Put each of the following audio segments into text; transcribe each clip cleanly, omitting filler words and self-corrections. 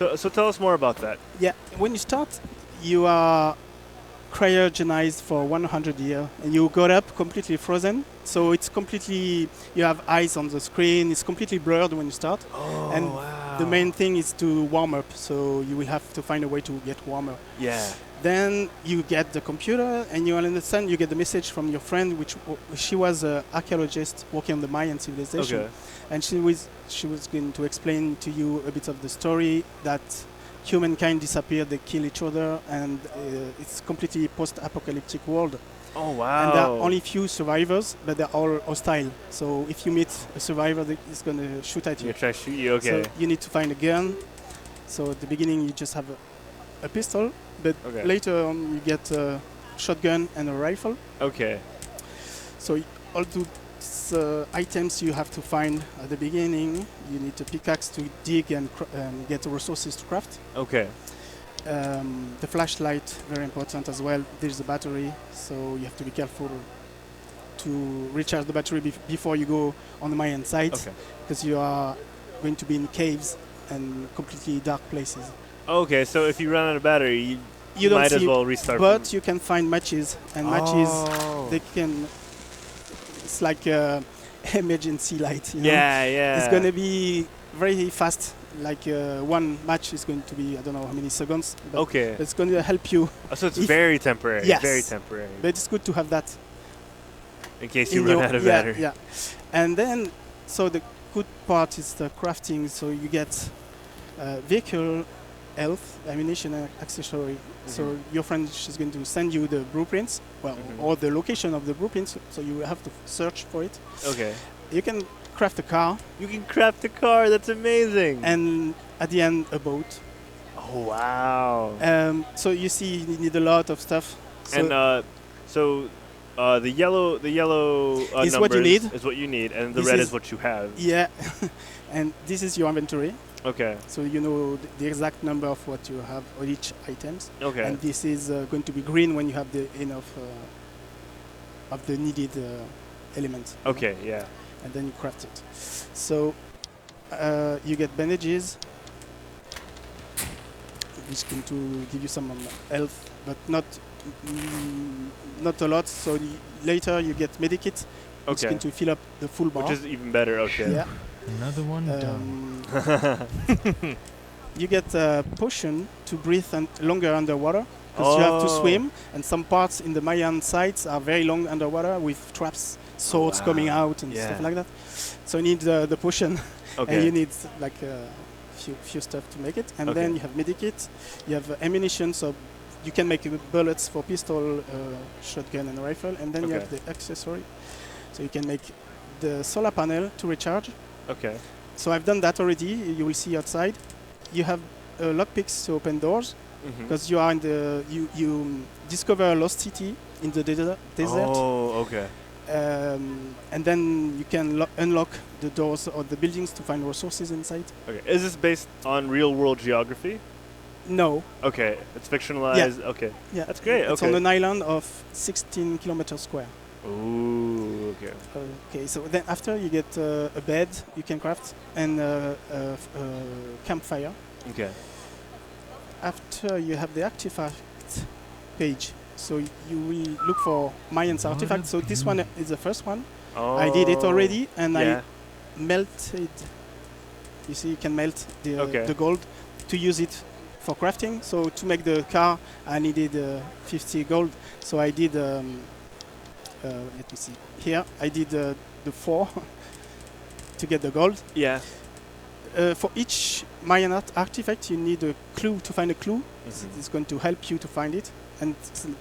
So tell us more about that. Yeah, when you start, you are cryogenized for 100 years, and you got up completely frozen. So it's completely, you have eyes on the screen. It's completely blurred when you start. Oh, And wow. the main thing is to warm up. So you will have to find a way to get warmer. Yeah. Then you get the computer, and you understand. You get the message from your friend, which she was an archaeologist working on the Mayan civilization, Okay. and she was going to explain to you a bit of the story that humankind disappeared, they kill each other, and it's completely post-apocalyptic world. Oh, wow. And there are only few survivors, but they're all hostile. So if you meet a survivor, he's going to shoot at you. You try to shoot you, okay. So you need to find a gun. So at the beginning, you just have a pistol, but later on, you get a shotgun and a rifle. Okay. So all those items you have to find at the beginning. You need a pickaxe to dig and get the resources to craft. Okay. The flashlight, very important as well. There's a battery, so you have to be careful to recharge the battery before you go on the Mayan site, because you are going to be in caves and completely dark places. Okay, so if you run out of battery, you might as well restart. But you can find matches, and matches, they can, it's like emergency light. You know? Yeah, yeah. It's going to be very fast. Like one match is going to be, I don't know how many seconds. But it's going to help you. So it's very temporary. Yes. Very temporary. But it's good to have that. In case you run out of battery. Yeah. And then, so the good part is the crafting. So you get vehicle, health, ammunition, and accessory. So your friend is going to send you the blueprints, or the location of the blueprints. So you have to search for it. Okay. You can craft a car. You can craft a car. That's amazing. And at the end, a boat. Oh, wow. So you see, you need a lot of stuff. So and the yellow is what you need. Is what you need, and the red is what you have. Yeah. And this is your inventory. Okay. So you know the exact number of what you have on each items. Okay. And this is going to be green when you have the enough of the needed elements. Okay. Yeah. And then you craft it. So you get bandages, which is going to give you some health, but not a lot. So later you get medikit, which is going to fill up the full bar. Which is even better. Okay. Yeah. Another one done. You get a potion to breathe longer underwater, because you have to swim, and some parts in the Mayan sites are very long underwater with traps, swords coming out and stuff like that. So you need the potion, and you need like a few stuff to make it. And then you have medikit, you have ammunition, so you can make bullets for pistol, shotgun, and rifle. And then you have the accessory, so you can make the solar panel to recharge. Okay. So I've done that already. You will see outside. You have lockpicks to open doors, because you are in the you discover a lost city in the desert. Oh, okay. And then you can unlock the doors or the buildings to find resources inside. Okay. Is this based on real-world geography? No. Okay. It's fictionalized. Yeah. Okay. Yeah. That's great. It's on an island of 16 kilometers square. Ooh. Okay. Okay. So then after you get a bed you can craft, and a campfire. Okay. After you have the artifact page. So you will look for Mayan's artifacts. So this one is the first one. Oh. I did it already, and I melted. You see, you can melt the gold to use it for crafting. So to make the car, I needed 50 gold. So I did. Let me see. Here, I did the 4 to get the gold. Yeah. For each Mayan artifact, you need a clue to find a clue. It's going to help you to find it. And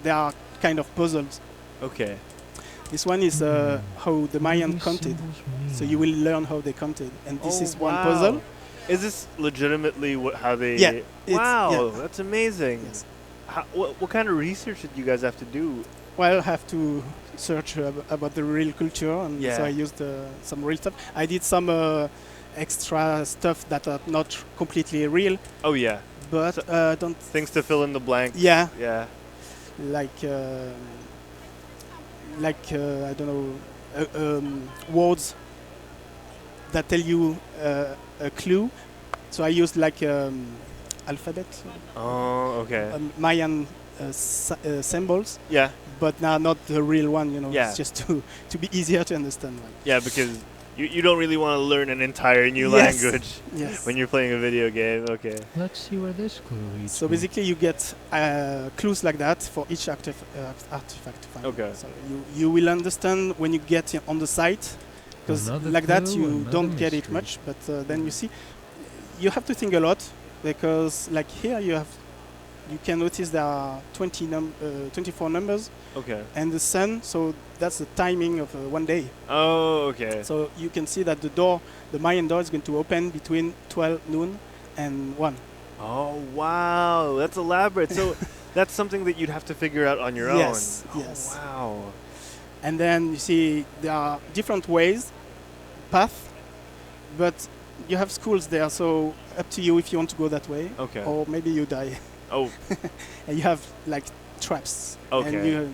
they are kind of puzzles. Okay. This one is how the Mayan counted. So you will learn how they counted. And this is one puzzle. Is this legitimately how they... Yeah. Wow, that's amazing. Yes. What kind of research did you guys have to do? Well, I have to search about the real culture. And so I used some real stuff. I did some extra stuff that are not completely real. Oh, yeah. But so don't... Things to fill in the blanks. Yeah. Yeah. Like I don't know, words that tell you a clue. So I used like alphabet, Oh, okay. Mayan symbols, Yeah, but not the real one. Yeah. It's just to be easier to understand. Like. yeah, because you don't really want to learn an entire new Yes. language Yes. when you're playing a video game. Okay. Let's see where this clue leads. So me. basically, you get clues like that for each artifact to find. Okay. So you will understand when you get on the site, because Another like that clue, you another don't get it mystery. much. But then you see, you have to think a lot, because like here you can notice there are 24 numbers Okay. and the sun. So that's the timing of one day. Oh, okay. So you can see that the Mayan door is going to open between 12 noon and 1. Oh, wow. That's elaborate. So that's something that you'd have to figure out on your Yes, own. yes. Oh, wow. And then you see there are different ways, path, but you have schools there, so up to you if you want to go that way, Okay. or maybe you die. Oh, And you have like traps, Okay. and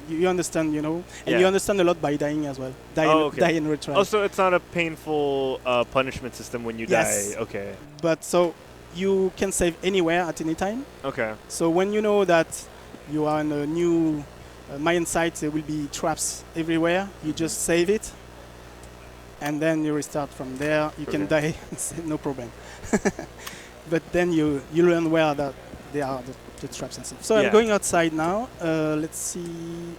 you understand, and Yeah. you understand a lot by dying as well. Die, Oh, okay. die and retry. oh, so it's not a painful punishment system when you Yes. die. Okay. But so you can save anywhere at any time. Okay. So when you know that you are on a new Mayan site, there will be traps everywhere. You just save it, and then you restart from there. You can die, no problem. But then you learn where they are the traps and stuff. So Yeah. I'm going outside now. Let's see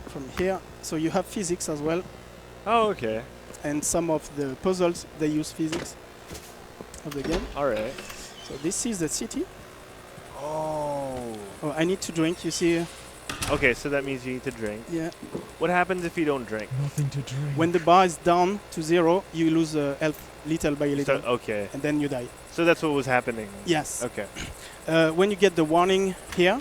from here. So you have physics as well, Oh, okay. and some of the puzzles they use physics of the game. All right. So this is the city. Oh. Oh, I need to drink. You see, Okay, so that means you need to drink. yeah. What happens if you don't drink? Nothing to drink. When the bar is down to 0, you lose health little by little, Okay. and then you die. So that's what was happening. Yes. Okay. When you get the warning here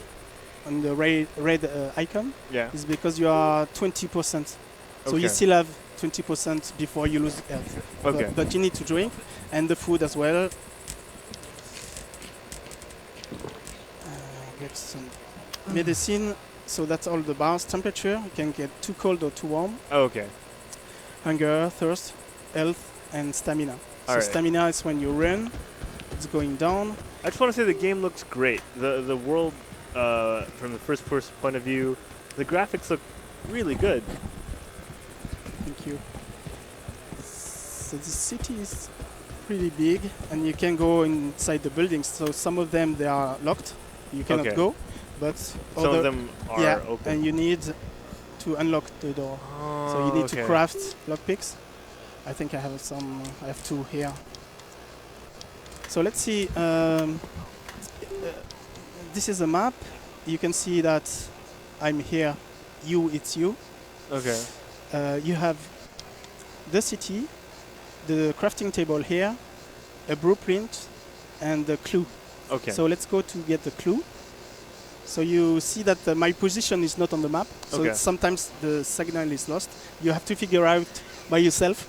on the red icon, Yeah. is because you are 20%. So you Okay. still have 20% before you lose health. Okay. But you need to drink, and the food as well. Get some medicine. So that's all the bars. Temperature, you can get too cold or too warm. Oh, okay. Hunger, thirst, health, and stamina. So Alright. stamina is when you run. It's going down. I just want to say the game looks great. The world, from the first person point of view, the graphics look really good. Thank you. So the city is pretty big, and you can go inside the buildings. So some of them they are locked. You cannot Okay. go, but Some of them are yeah, open. and you need to unlock the door. So you need to okay. craft lockpicks. I think I have some. I have 2 here. So let's see. This is a map. You can see that I'm here. It's you. Okay. You have the city, the crafting table here, a blueprint, and the clue. Okay. So let's go to get the clue. So you see that my position is not on the map. So Okay. sometimes the signal is lost. You have to figure out by yourself.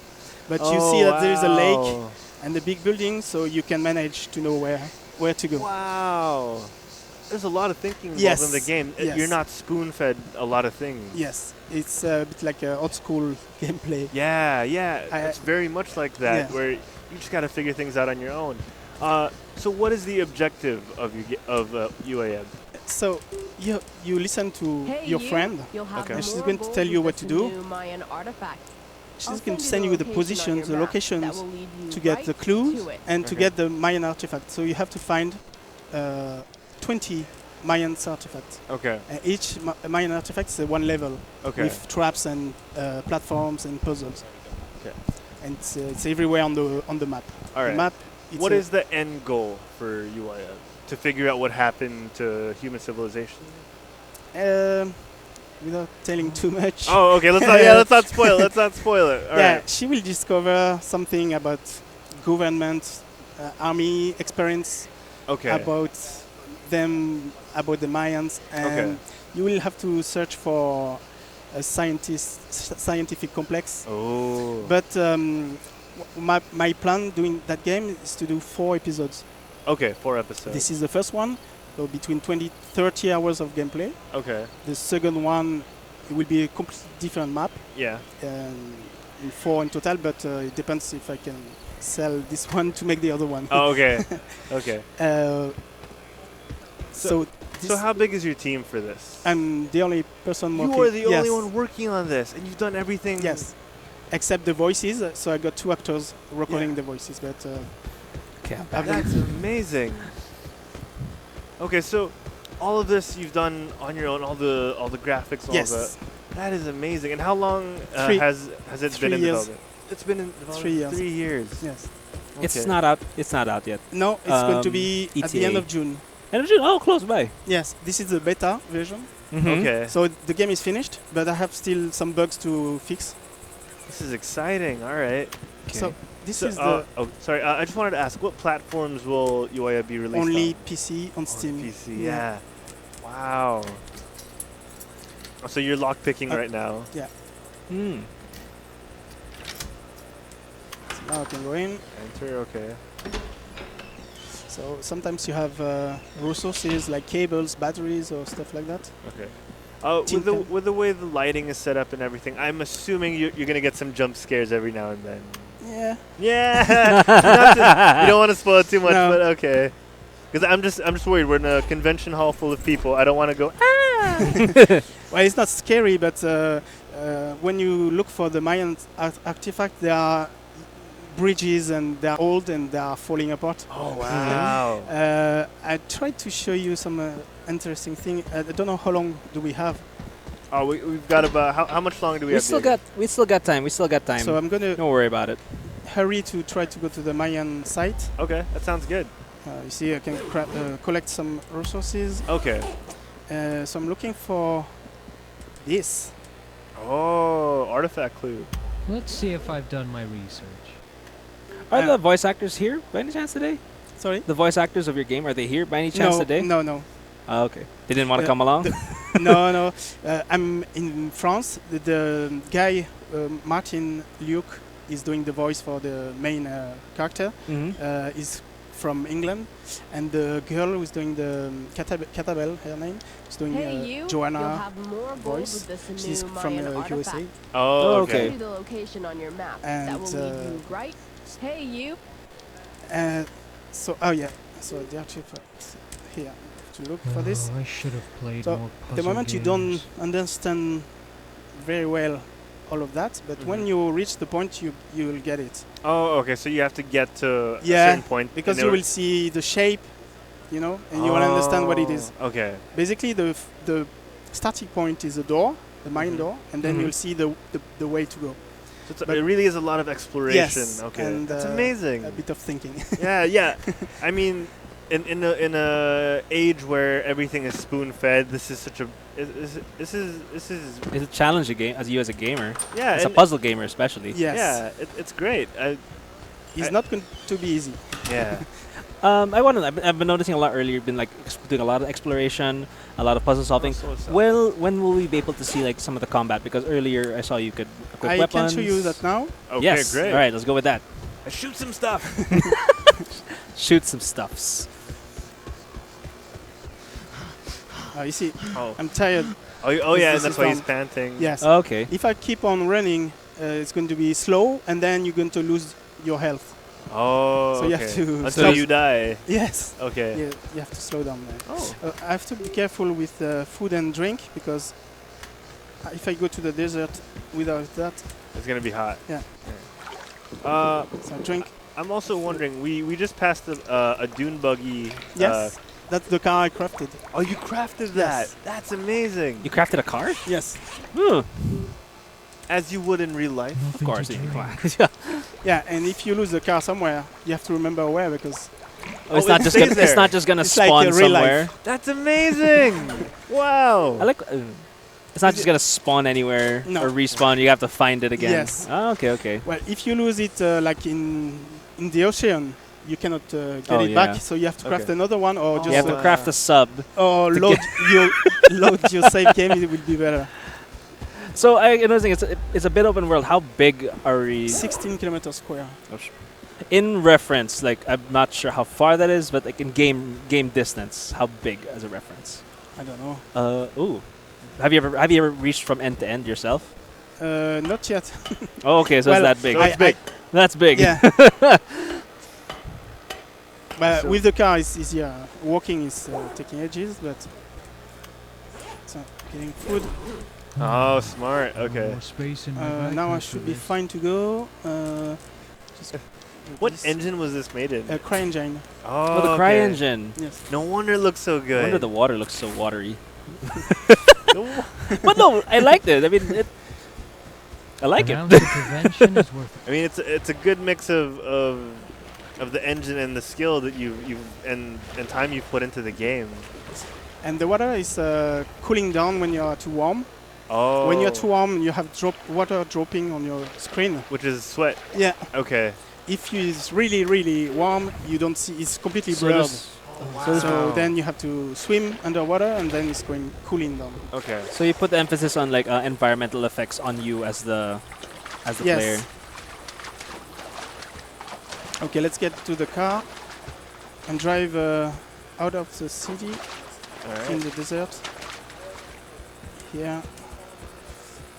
But you see that there is a lake and a big building, so you can manage to know where to go. Wow. There's a lot of thinking involved Yes. in the game. Yes. You're not spoon-fed a lot of things. Yes, it's a bit like a old school gameplay. Yeah, yeah. I- It's very much like that, Yeah. where you just got to figure things out on your own. So what is the objective of UAM? So you listen to Hey, your you. friend. You'll have Okay. And she's more going to gold tell you with what to this do. new Mayan artifact. She's I'll going to send send you the location on positions, your the map locations, that will lead you to get right the clues to it. and to Okay. get the Mayan artifact. So you have to find 20 Mayan artifacts. Okay. And each Mayan artifact is one level Okay. with traps and platforms and puzzles. Okay. And it's everywhere on the map. All right. The map. It's What is the end goal for UIM? To figure out what happened to human civilization? without telling too much. Oh, okay. Let's not spoil. Let's not spoil it. All yeah, right. she will discover something about government, army experience, Okay. about them, about the Mayans, and Okay. you will have to search for a scientific complex. Oh. But my plan doing that game is to do 4 episodes. Okay, 4 episodes. This is the first one, so between 20-30 hours of gameplay. Okay. The second one, it will be a completely different map. Yeah. In 4 in total, but it depends if I can sell this one to make the other one. Oh, okay. Okay. So So how big is your team for this? I'm the only person working. You are the yes. only one working on this, and you've done everything. Yes, except the voices. So I got 2 actors recording the voices, but That's amazing. Okay, so all of this you've done on your own, all the graphics, all yes, the. That is amazing. And how long Three- has it 3 been in years. development? It's been in development 3 years. 3 years. yes. It's Okay. not out. It's not out yet. No, it's going to Um, be at the end ETA. of June. And close by. Yes, this is the beta version. Okay. So the game is finished, but I have still some bugs to fix. This is exciting. All right. So this So, is the sorry. I just wanted to ask, what platforms will Uaya be released only on? PC on Steam. PC. Yeah. Wow. Oh, so you're lock picking right now. Hmm. So now I can go in. Enter. Okay. So sometimes you have resources like cables, batteries, or stuff like that. Okay. Tin With the way the lighting is set up and everything, I'm assuming you're gonna get some jump scares every now and then. Yeah. Yeah. You don't want to spoil it too much, No. but okay. Because I'm just worried. We're in a convention hall full of people. I don't want to go. Ah! Well, it's not scary, but when you look for the Mayan artifact, there are bridges and they are old and they are falling apart. Oh wow. I tried to show you some interesting thing. I don't know how long do we have. Oh, we've got about how much longer do we We have? still Diego? got time. We still got time. So I'm gonna Don't worry about it. hurry to try to go to the Mayan site. Okay, that sounds good. You see, I can collect some resources. Okay. So I'm looking for this. Oh, artifact clue. Let's see if I've done my research. Are Uh, the voice actors here by any chance today? Sorry? The voice actors of your game, are they here by any chance No, today? no. Oh, okay. They didn't want to Uh, come along? No. I'm in France. The guy, Martin Luc, is doing the voice for the main character. Mm-hmm. Is from England, and the girl who's doing the Catabel, her name, is doing Hey you, you'll Joanna. have more gold voice. with this She's new from Mayan USA. artifact. Oh, Oh, okay. okay. Show you the location on your map. And, that will lead you right. Hey you. So the artifact here to look for this. Oh, I should have played So, more puzzle The moment you don't games. understand very well all of that, but when Mhm. you reach the point, you will get it. Oh, okay. So you have to get to a Yeah, certain point Because and you then- will see the shape, and you will understand what it is. Oh, okay. Basically, the starting point is a door, the Mayan Mhm. door, and then Mhm. you'll see the way to go. So But- it really is a lot of exploration. Yes, Okay. and, That's uh, amazing. A bit of thinking. Yeah. I mean, in a age where everything is spoon fed, this is such a this is It's a challenging game as you as a gamer. yeah. As a and- puzzle gamer especially. Yes, Yeah, it's great. it's I- not going to be easy. Yeah. I've been noticing a lot earlier. You've been like doing a lot of exploration, a lot of puzzle solving. Well, when will we be able to see like some of the combat? Because earlier I saw you could equip I weapons. can show you that now. Okay, yes. great. All right, let's go with that. Shoot some stuff. Shoot some stuffs. You see, Oh. I'm tired. Oh, yeah, This and is that's why he's down. panting. Yes. Okay. If I keep on running, it's going to be slow, and then you're going to lose your health. Oh, So you okay. have to Until stop. you die. Yes. Okay. You have to slow down. Oh. I have to be careful with food and drink because if I go to the desert without that, It's gonna be hot. Yeah. so drink. I'm also wondering. We just passed a dune buggy. Yes. That's the car I crafted. Oh, you crafted that. Yes. That's amazing. You crafted a car? Yes. As you would in real life. Of course. Nothing to drink. Yeah. Yeah, and if you lose the car somewhere, you have to remember where because Oh, it's it not just stays gonna. It's there. not just gonna It's like spawn a real life. somewhere. That's amazing. Wow. I like. It's not just gonna spawn anywhere No. or respawn. You have to find it again. Yes. Oh, okay. Okay. well, if you lose it like in the ocean, you cannot get Oh, it yeah. back. So you have to craft Okay. another one or Oh. just You have to craft a sub. or to load your save game. It will be better. So I you know, it's a bit open world. How big are we 16 kilometers square. in reference? Like I'm not sure how far that is, but like in game distance, how big as a reference? I don't know. Ooh. Have you ever reached from end to end yourself? Not yet. Oh, okay. So Well, it's that big. So it's big. That's big. Yeah. But So- with the car, it's easier. Walking is taking ages, but so getting food. Oh, smart. Okay. More space in my Now I backpack should for be this. fine to go. Just What this. engine was this made in? A CryEngine. Oh, Oh, the cry okay. engine. Yes. No wonder it looks so No good. wonder the water looks so watery. No- But no, I liked it. I mean, I like An it. ounce of prevention is worth it. I mean, it's a good mix of the engine and the skill that you and time you've put into the game. And the water is cooling down when you are too warm. Oh. When you're too warm, you have water dropping on your screen. Which is sweat. Yeah. Okay. If it's really, really warm, you don't see. It's completely So blurred. this- So then you have to swim underwater, and then it's going cooling down. Okay. So you put the emphasis on like environmental effects on you as the Yes. player. Okay, let's get to the car and drive out of the city All in right. the desert. Here.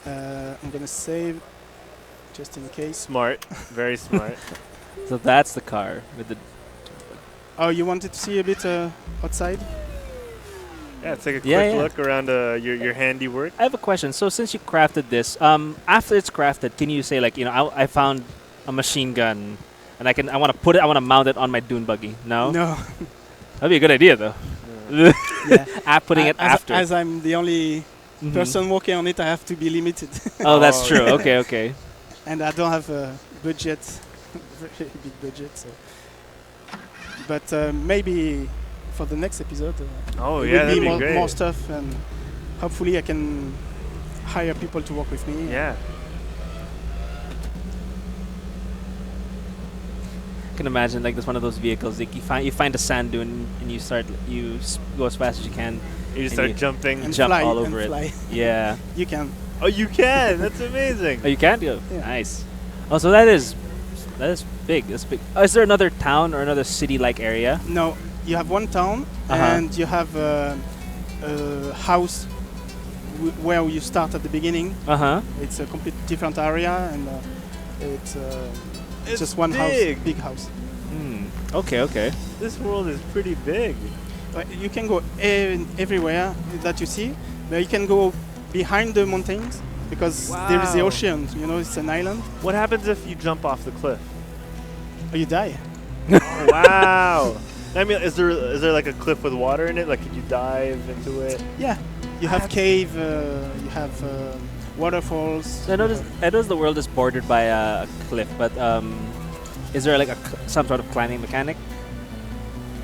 I'm gonna save just in case. Smart. Very smart. So that's the car with the. Oh, you wanted to see a bit outside? Yeah, it's like a Yeah, quick yeah. look around your handiwork. I have a question. So since you crafted this, after it's crafted, can you say like I found a machine gun, and I want to mount it on my dune buggy? No, No. that'd be a good idea though. Yeah. Putting it as, after. As I'm the only Mhm. person working on it, I have to be limited. Oh, that's Oh, true. yeah. Okay, okay. And I don't have a budget, very big budget. So. But maybe for the next episode, Oh there yeah, will that'd be be great. more stuff, and hopefully I can hire people to work with me. Yeah. I can imagine like this one of those vehicles. Like you find a sand dune and you go as fast as you can. You just And start you- jumping. And Jump fly, all and over it. fly. Yeah. You can. Oh, you can. That's amazing. Oh, you can go. Yeah. Nice. Oh, so that is big. That's big. Is there another town or another city-like area? No, you have one town, and you have a house where you start at the beginning. Uh huh. It's a complete different area, and it's It's just one big. house, big house. Okay. Okay. This world is pretty big. You can go everywhere that you see, but you can go behind the mountains because there is the Wow. ocean. You know, it's an island. What happens if you jump off the cliff? Or you die. Oh, wow. I mean, is there like a cliff with water in it? Like, could you dive into it? Yeah, you have cave, you have waterfalls. So I noticed the world is bordered by a cliff, but is there like some sort of climbing mechanic?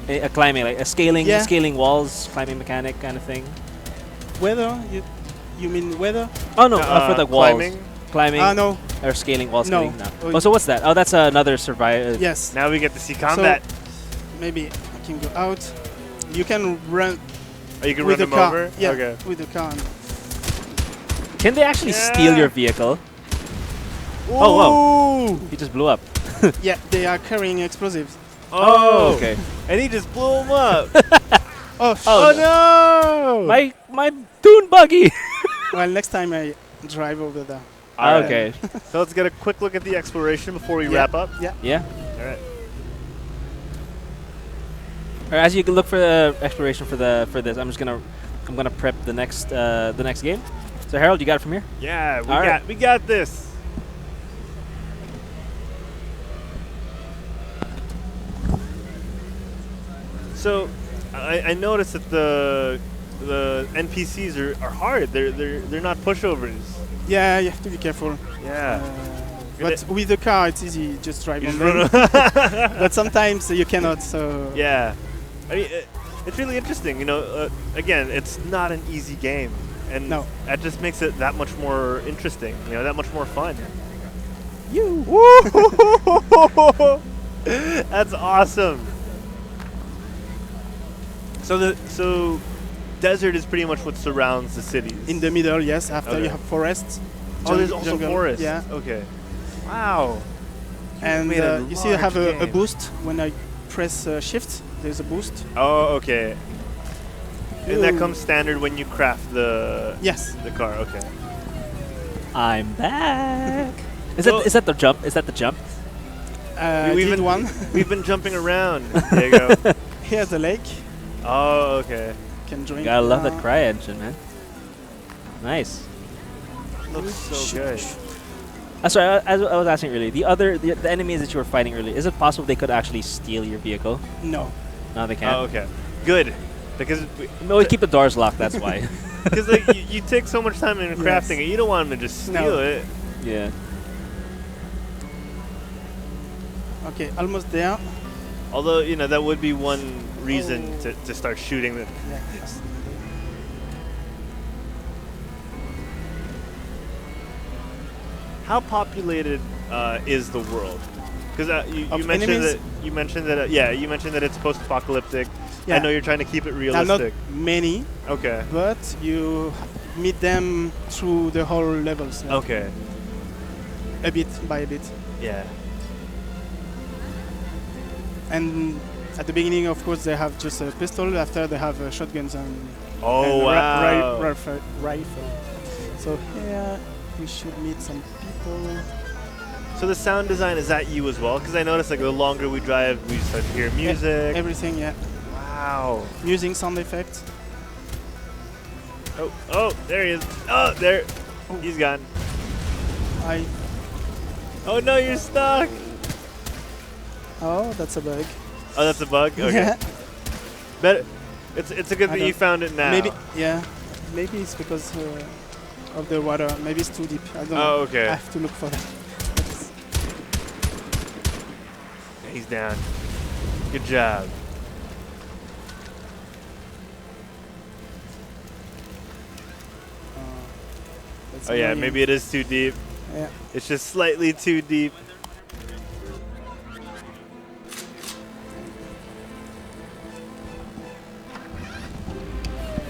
A climbing, like a scaling walls, climbing mechanic kind of thing. Weather? You mean weather? Oh no, for the walls, climbing No. or scaling walls. No. Scaling, no. Oh, so what's that? Oh, that's another survival. Yes. Now we get to see combat. Maybe I can go out. You can run Oh, you can with run the them car. over? Yeah, Okay. with the car. Can they actually steal Yeah. your vehicle? Ooh. Oh, wow. He just blew up. Yeah, they are carrying explosives. Oh, okay. And he just blew him up. Oh, Oh, no! My dune buggy. well, next time I drive over there. All right. Okay. So let's get a quick look at the exploration before we Yeah. wrap up. Yeah. Yeah. All right. Or as you can look for the exploration for this, I'm gonna prep the next game. So Harold, you got it from here? Yeah, All right. we got this. So, I noticed that the NPCs are hard. They're not pushovers. Yeah, you have to be careful. Yeah. But with the car, it's easy. Just drive You on just them. run- But sometimes you cannot. So Yeah. I mean, it's really interesting. You know, again, it's not an easy game, and No. that just makes it that much more interesting. You know, that much more fun. you. Woo! That's awesome. So desert is pretty much what surrounds the cities. In the middle, yes. After Okay. you have forests. Oh, there's jung- also jungle. forest. Yeah. Okay. Wow. And made a you see, I have large a game. boost when I press shift. There's a boost. Oh, okay. And that Ooh. comes standard when you craft the Yes. car. Okay. I'm back. Is Well- that the jump? Is that the jump? I we've did been one. we've been jumping around. There you go. Here's the lake. Oh, okay. Can drink. Gotta love that cry engine, man. Nice. Looks so good. Sorry, I was asking earlier. The enemies that you were fighting earlier, is it possible they could actually steal your vehicle? No. No, they can't. Oh, okay. Good. Because We always keep the doors locked. That's why. because like you take so much time in crafting it, you don't want them to just steal No. it. Yeah. Okay, almost there. Although that would be one reason to start shooting them. Yeah. How populated is the world? Because you Of mentioned enemies? that you mentioned that it's post-apocalyptic. Yeah. I know you're trying to keep it There are not realistic. many, Okay. but you meet them through the whole levels. Yeah. Okay. A bit by a bit. Yeah. And at the beginning, of course, they have just a pistol. After, they have shotguns and, Oh and wow. rifle. So here we should meet some people. So the sound design, is that you as well? Because I noticed like the longer we drive, we start to hear music. Everything, yeah. Wow. Music, sound effects. Oh, there he is. Oh, there. He's gone. Oh no, you're stuck. Oh, that's a bug. Oh, that's a bug. Okay. Yeah. Better. It's a good I thing you don't- found it now. Maybe, yeah. Maybe it's because of the water. Maybe it's too deep. I don't know. Oh, okay. I have to look for that. He's down. Good job. That's Oh yeah, annoying. maybe it is too deep. Yeah. It's just slightly too deep.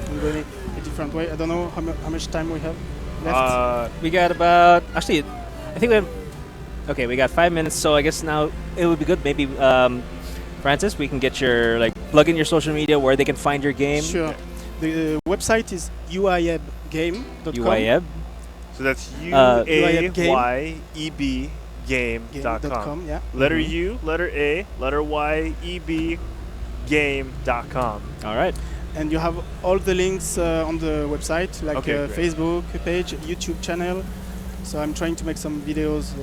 I'm going a different way. I don't know how much time we have left. We got about actually, I think we have. Okay, we got 5 minutes, so I guess now it would be good. Maybe Francis, we can get your plug in your social media where they can find your game. Sure. The website is uiebgame.com. UIEB. So that's UIEB game.com. Yeah. Letter U, letter A, letter Y, EB, game.com. All right. And you have all the links on the website, like Okay, great. Facebook page, YouTube channel. So I'm trying to make some videos,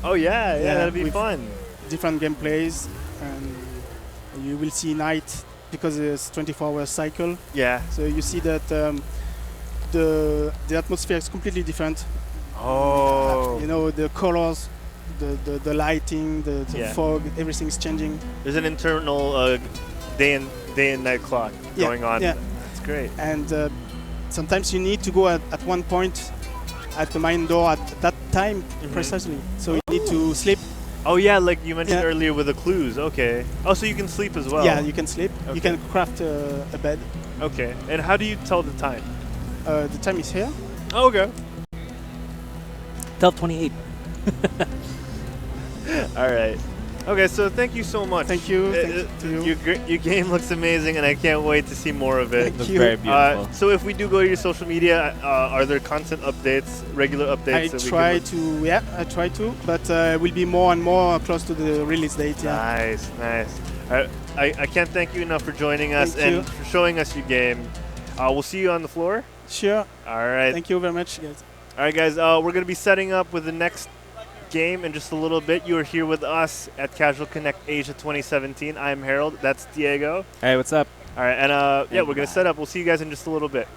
Oh yeah, Yeah, that'd be with- fun. different gameplays, and you will see night because it's 24-hour cycle. Yeah. So you see that the atmosphere is completely different. Oh. You know, the colors, the lighting, the Yeah. fog, everything's changing. There's an internal day and night clock Yeah, going on. yeah. That's great. And sometimes you need to go at one point at the mine door at that time precisely. So you need to sleep. Oh yeah, like you mentioned Yeah. earlier with the clues. Okay. Oh, so you can sleep as well. Yeah, you can sleep. Okay. You can craft a bed. Okay. And how do you tell the time? The time is here. Oh, okay. 12:28. All right. Okay, so thank you so much. Thank you. Thank you. Your game looks amazing, and I can't wait to see more of it. Thank Looks you. very beautiful. So if we do go to your social media, are there content updates, regular updates? I that we try can to, I try to, but will be more and more close to the release date. Yeah. Nice, nice. I can't thank you enough for joining us Thank and you. for showing us your game. We'll see you on the floor. Sure. All right. Thank you very much, guys. All right, guys. We're going to be setting up with the next game in just a little bit. You are here with us at Casual Connect Asia 2017. I'm Harold. That's Diego. Hey, what's up? All right, and yeah, we're going to set up. We'll see you guys in just a little bit.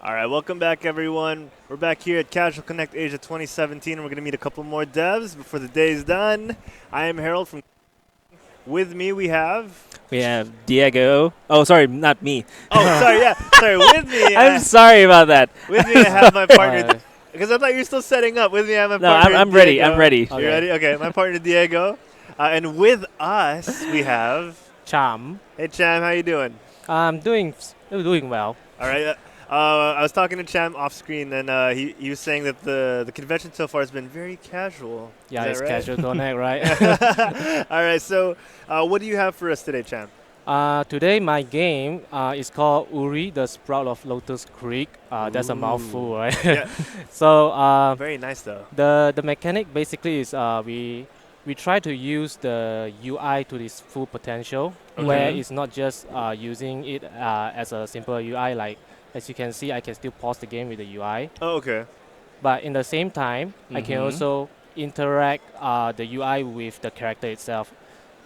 All right, welcome back, everyone. We're back here at Casual Connect Asia 2017. We're going to meet a couple more devs before the day's done. I am Harold from. With me, we have. We have Diego. Oh, sorry, not me. Oh, sorry, yeah, sorry. With me, I'm sorry about that. with me, I have my partner. Alright. Because I thought you were still setting up. With me, I have my No, partner. I'm ready. Diego. I'm ready. You ready? Okay, my partner Diego, and with us we have. Charm. Hey, Cham, how you doing? I'm doing well. All right. I was talking to Cham off screen, and he was saying that the convention so far has been very casual. Yeah, Is it's that right? Casual Connect, right? All right. So, what do you have for us today, Cham? Today my game is called Uri, the Sprout of Lotus Creek. That's a mouthful, right? Yeah. So Very nice, though. the mechanic basically is we try to use the UI to its full potential, where Okay. it's not just using it as a simple UI. Like as you can see, I can still pause the game with the UI, Oh, okay. but in the same time, I can also interact the UI with the character itself.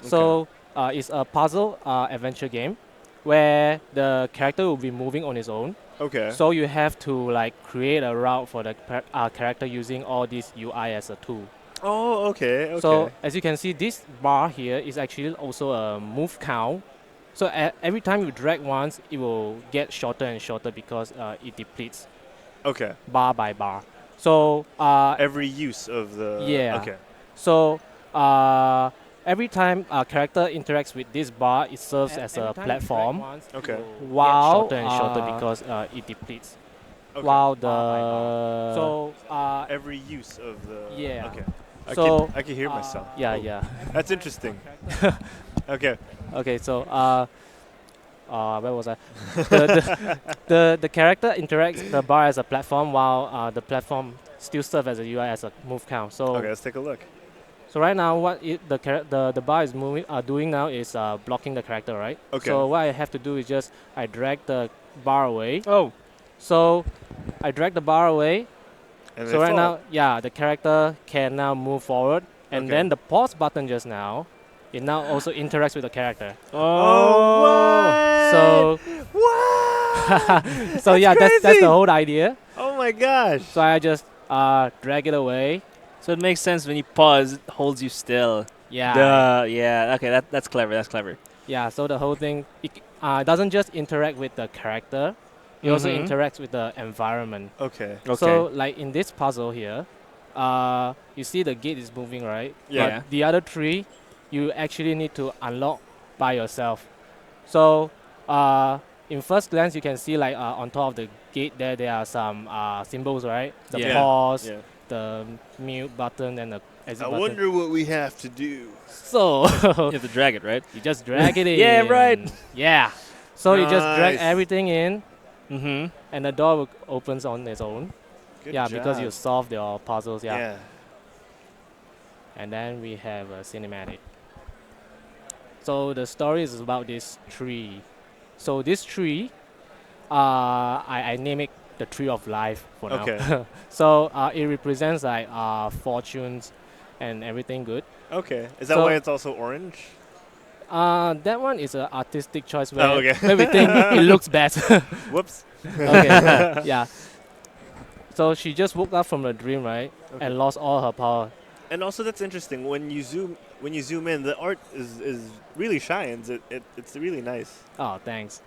So it's a puzzle adventure game where the character will be moving on his own. Okay. So you have to like create a route for the character using all this UI as a tool. Oh, okay. Okay. So as you can see, this bar here is actually also a move count. So every time you drag once, it will get shorter and shorter because it depletes okay. bar by bar. So Every use of the. Yeah. Okay. So every time a character interacts with this bar, it serves as a platform. Okay. While shorter and shorter because it depletes. Okay. While the so Every use of the. Yeah. Okay. So, I can hear myself. yeah, Oh, yeah. That's interesting. Okay. Okay, so where was I? The character interacts the bar as a platform, while the platform still serves as a UI as a move count. So Okay. Let's take a look. so right now, what the bar is doing now is blocking the character, right? Okay. So what I have to do is just I drag the bar away. Oh. So I drag the bar away. And So they right fall. now, yeah, the character can now move forward, and Okay. then the pause button just now, it now also interacts with the character. Oh. What? So What? so yeah, that's crazy. the whole idea. Oh my gosh. So I just drag it away. So it makes sense when you pause, it holds you still. Yeah. Duh. Yeah. Okay. That's clever. That's clever. Yeah. So the whole thing it doesn't just interact with the character. It also interacts with the environment. Okay. So like in this puzzle here, you see the gate is moving, right? Yeah. But the other three, you actually need to unlock by yourself. So in first glance, you can see like on top of the gate there are some symbols, right? The Yeah. pause, Yeah. the mute button, and the exit I button. wonder what we have to do. So You have to drag it, right? you just drag it in. Yeah, right. Yeah. So you just drag Nice. everything in, Mm-hmm. and the door opens on its own. Good yeah, job. because you solve your puzzles. Yeah. Yeah. And then we have a cinematic. So the story is about this tree. So this tree, I name it the tree of life for now. Okay. So it represents like fortunes and everything good. Okay. Is that So- why it's also orange? That one is an artistic choice where, Oh, okay. where we think it looks better. Whoops. Okay. Yeah. So she just woke up from a dream, right, Okay. and lost all her power. And also, that's interesting. When you zoom in, the art is really shines. It's really nice. Oh, thanks.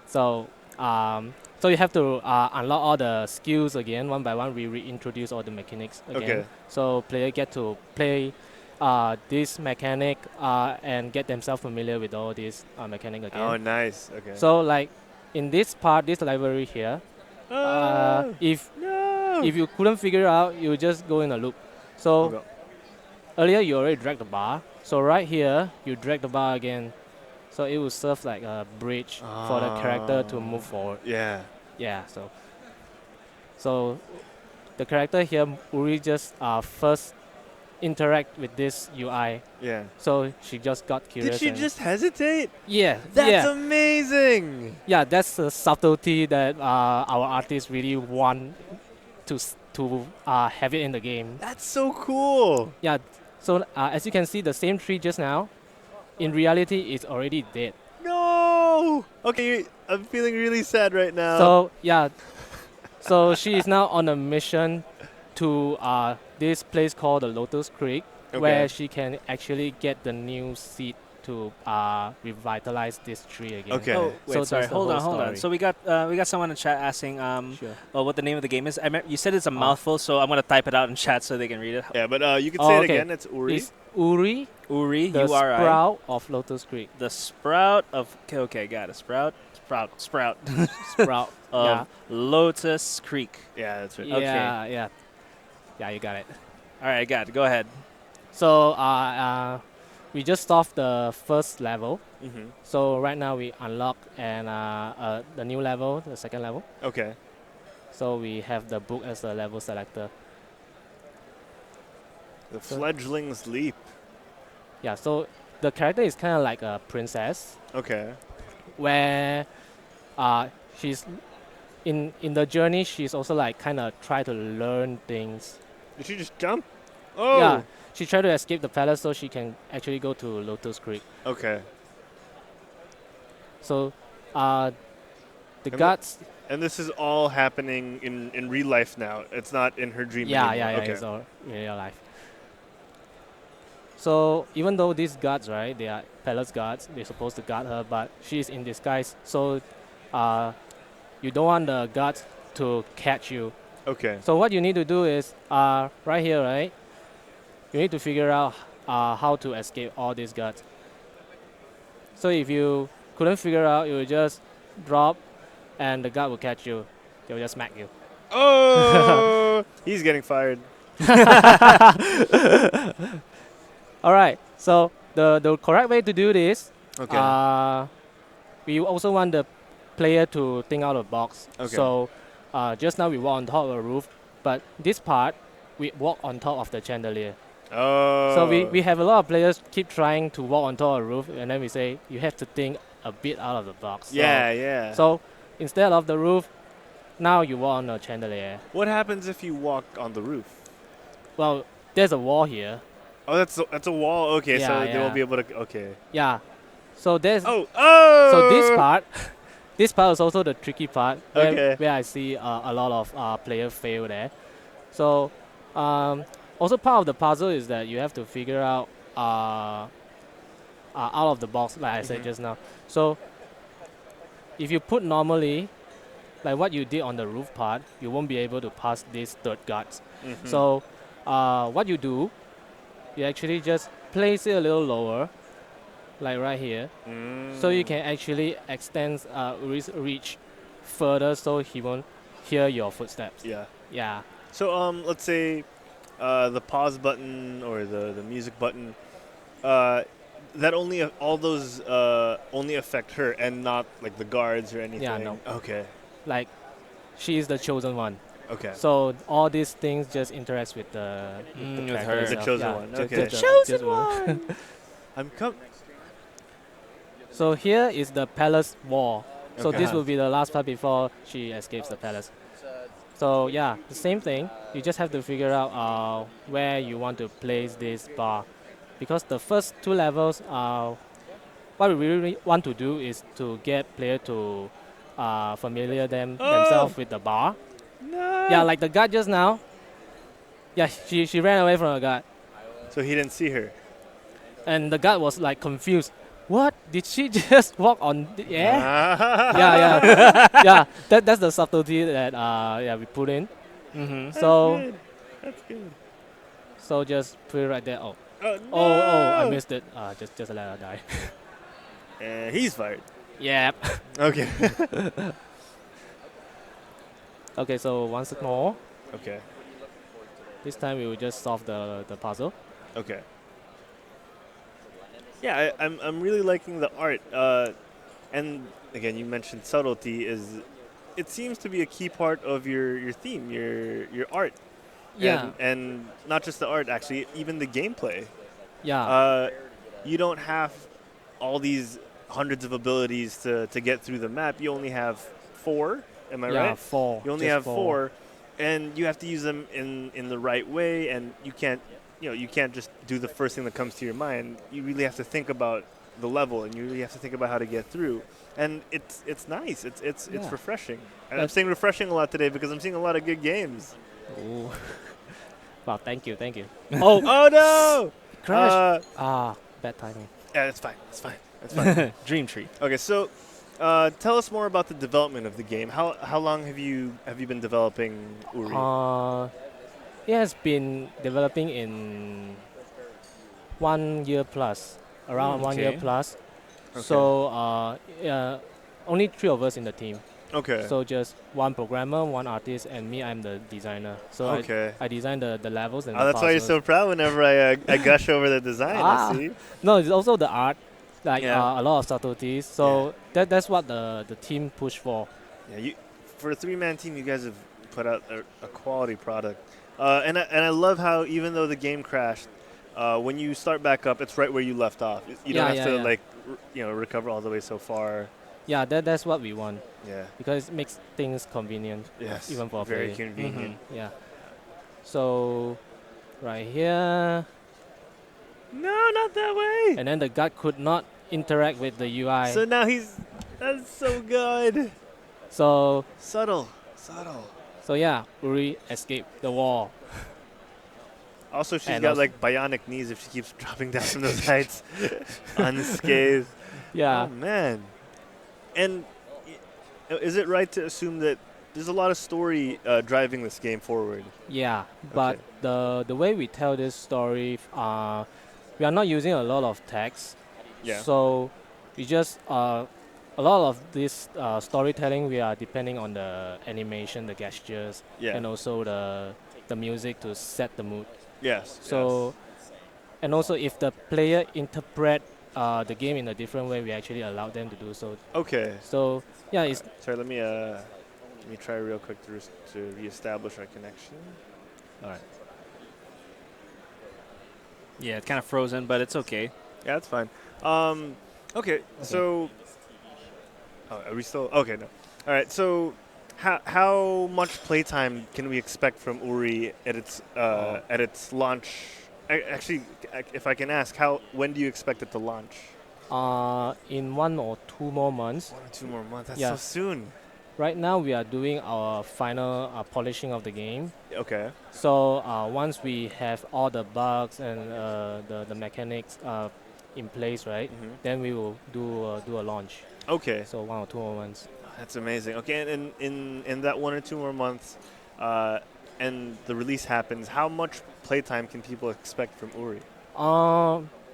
So, so you have to unlock all the skills again one by one. We reintroduce all the mechanics again. Okay. So player get to play this mechanic and get themselves familiar with all this mechanic again. Oh, nice. Okay. So like in this part, this library here, if no. you couldn't figure out, you just go in a loop. So Okay. earlier you already dragged the bar. So right here, you drag the bar again. So it will serve like a bridge for the character to move forward. Yeah. Yeah, so the character here, Uri, just first interact with this UI. Yeah. So she just got curious. Did she and- just hesitate? Yeah, That's yeah, amazing. yeah. That's the subtlety that our artists really want to have it in the game. That's so cool. Yeah. So as you can see, the same tree just now, in reality, it's already dead. No. Okay, I'm feeling really sad right now. So yeah, So she is now on a mission to this place called the Lotus Creek, where she can actually get the new seed to revitalize this tree again. Okay. Oh, So wait, sorry. that's the Hold whole on, hold on. story. So we got someone in chat asking Sure. what the name of the game is. You said it's a mouthful, so I'm gonna type it out in chat so they can read it. Yeah, but you can Oh, say it okay. again. It's Uri. It's Uri, Uri, the U-R-I. sprout of Lotus Creek. The sprout of okay, got it. Sprout Sprout. of Yeah. Lotus Creek. Yeah, that's right. Yeah, yeah. Yeah, you got it. All right, got it. Go ahead. So we just solved the first level. Mm-hmm. So right now we unlock the new level, the second level. Okay. So we have the book as a level selector. The fledgling's leap. Yeah, so the character is kind of like a princess, Okay. where she's in the journey. She's also like kind of try to learn things. Did she just jump? Oh. Yeah, she tried to escape the palace so she can actually go to Lotus Creek. Okay. So the And guards. And this is all happening in real life now. It's not in her dream Yeah, anymore. yeah, yeah. Okay. It's all real life. So even though these guards, right, they are palace guards, they're supposed to guard her, but she's in disguise. So you don't want the guards to catch you. Okay. So what you need to do is right here, right? You need to figure out how to escape all these guards. So if you couldn't figure out, you will just drop, and the guard will catch you. They will just smack you. Oh, he's getting fired. All right. So the correct way to do this, Okay. we also want the player to think out of the box. Okay. So just now we walk on top of a roof, but this part we walk on top of the chandelier. Oh. So we have a lot of players keep trying to walk on top of the roof, and then we say you have to think a bit out of the box. So- Yeah, yeah. So instead of the roof, now you walk on a chandelier. What happens if you walk on the roof? Well, there's a wall here. Oh, that's a wall. Okay, so Yeah, they won't yeah. be able to. Okay. Yeah. So there's Oh, oh. so this part is also the tricky part Okay. where I see a lot of players fail there. So also part of the puzzle is that you have to figure out out of the box, like I said Mhm. just now. So if you put normally, like what you did on the roof part, you won't be able to pass these third guards. Mhm. So what you do, you actually just place it a little lower, like right here, so you can actually extend reach further, so he won't hear your footsteps. Yeah. Yeah. So let's say the pause button or the music button, that only all those only affect her and not like the guards or anything. no. Okay. Like she is the chosen one. Okay. So all these things just interacts with the With character her. The itself. chosen Yeah, one, ju- okay. ju- The ju- chosen just one. I'm com. So here is the palace wall. So Okay. this will be the last part before she escapes the palace. So yeah, the same thing. You just have to figure out where you want to place this bar, because the first two levels, what we really want to do is to get player to familiar themselves with the bar. No. Yeah, like the guard just now. Yeah, she ran away from the guard, So he didn't see her. and the guard was like confused. What? Did she just walk on the air? Ah. Yeah. Yeah. That's the subtlety that we put in. Mm-hmm. That's So good. That's good. so just put it right there. Oh, Oh, no. I missed it. Just let her die. He's fired. Yep. Okay. Okay, so once more. Okay. This time we will just solve the puzzle. Okay. Yeah, I'm really liking the art. And again, you mentioned subtlety is. It seems to be a key part of your theme, your art. Yeah. And not just the art, actually, even the gameplay. Yeah. You don't have all these hundreds of abilities to get through the map. You only have 4. Am I yeah. right? 4. You only just have 4, and you have to use them in the right way. And you can't just do the first thing that comes to your mind. You really have to think about the level, and you really have to think about how to get through. And it's nice. It's Yeah. refreshing. And I'm That's- saying refreshing a lot today because I'm seeing a lot of good games. Ooh. Wow, thank you, thank you. Oh, Oh no! crash! Bad timing. Yeah, it's fine. It's fine. It's fine. Dream tree. Okay, so tell us more about the development of the game. How long have you been developing Uri? It has been developing in 1 year plus, around 1 year Okay. plus. Okay. So only 3 of us in the team. Okay. So just one programmer, one artist, and me. I'm the designer. So Okay. I design the levels and Oh, the that's why you're puzzles. so proud whenever I gush over the design. Ah. I see. No, it's also the art, like Yeah. a lot of subtleties. So that's what the team push for. Yeah, for a 3-man team, you guys have put out a quality product. And I love how even though the game crashed, when you start back up, it's right where you left off. You don't Yeah, have to yeah, yeah. recover all the way so far. Yeah, that's what we want Yeah. because it makes things convenient, Yes. even for a very player. convenient. Yeah. So right here, No, not that way. and then the guard could not interact with the UI. So now that's so good. So Subtle. yeah, Uri escaped the wall. Also, she's And got also- like bionic knees if she keeps dropping down from those heights unscathed. Yeah. Oh man. And is it right to assume that there's a lot of story driving this game forward? Yeah, but the way we tell this story, we are not using a lot of text. Yeah. So we just a lot of this storytelling we are depending on the animation, the gestures, Yeah. and also the music to set the mood. Yes. So and also if the player interpret the game in a different way, we actually allow them to do so. yes. Okay. So yeah, it's Sorry. Let me try real quick to reestablish our connection. all right. Yeah, it's kind of frozen, but it's okay. Yeah, that's fine. Okay. So. Oh, are we still? Okay. No. All right. So. How much playtime can we expect from Uri at its launch? Actually, if I can ask, when do you expect it to launch? In 1 or 2 more months. 1 or 2 more months. That's Yeah. so soon. Right now we are doing our final polishing of the game. Okay. So once we have all the bugs and the mechanics in place, right, then we will do a launch. Okay. So 1 or 2 more months. That's amazing. Okay, and in that 1 or 2 more months, and the release happens, how much playtime can people expect from Uri?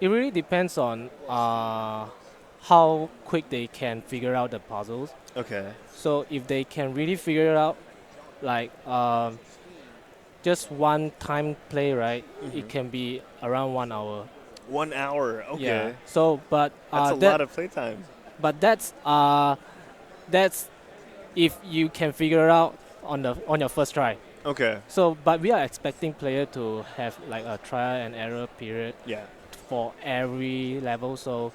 It really depends on how quick they can figure out the puzzles. Okay. So if they can really figure it out, like just one time play, right, it can be around 1 hour. 1 hour. Okay. Yeah. So, but That's a lot of playtime. But that's if you can figure it out on your first try. Okay. So, but we are expecting player to have like a trial and error period Yeah. for every level. So,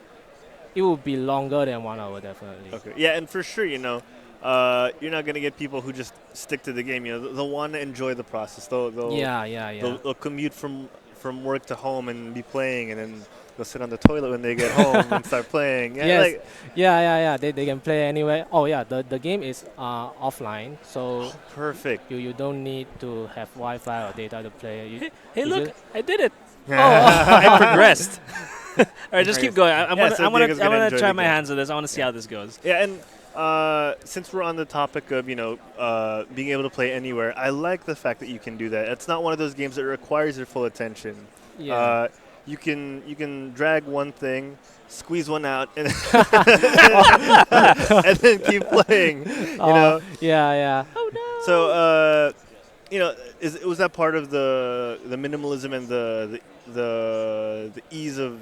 it will be longer than 1 hour definitely. Okay. Yeah, and for sure, you're not gonna get people who just stick to the game. They'll want to enjoy the process. They'll Yeah. They'll commute from work to home and be playing, and then they'll sit on the toilet when they get home and start playing. Yeah, Yes. Yeah. They can play anywhere. Oh yeah, the game is offline, so perfect. you don't need to have Wi-Fi or data to play. Hey, You look, just- I did it. I progressed. All right, just keep going. I'm Yeah, gonna, so I'm gonna, Diego's I'm gonna gonna enjoy try the my game. hands at this. I want to see how this goes. Yeah, and since we're on the topic of being able to play anywhere, I like the fact that you can do that. It's not one of those games that requires your full attention. Yeah. You can drag one thing, squeeze one out, and, and then keep playing. Yeah. So was that part of the minimalism and the ease of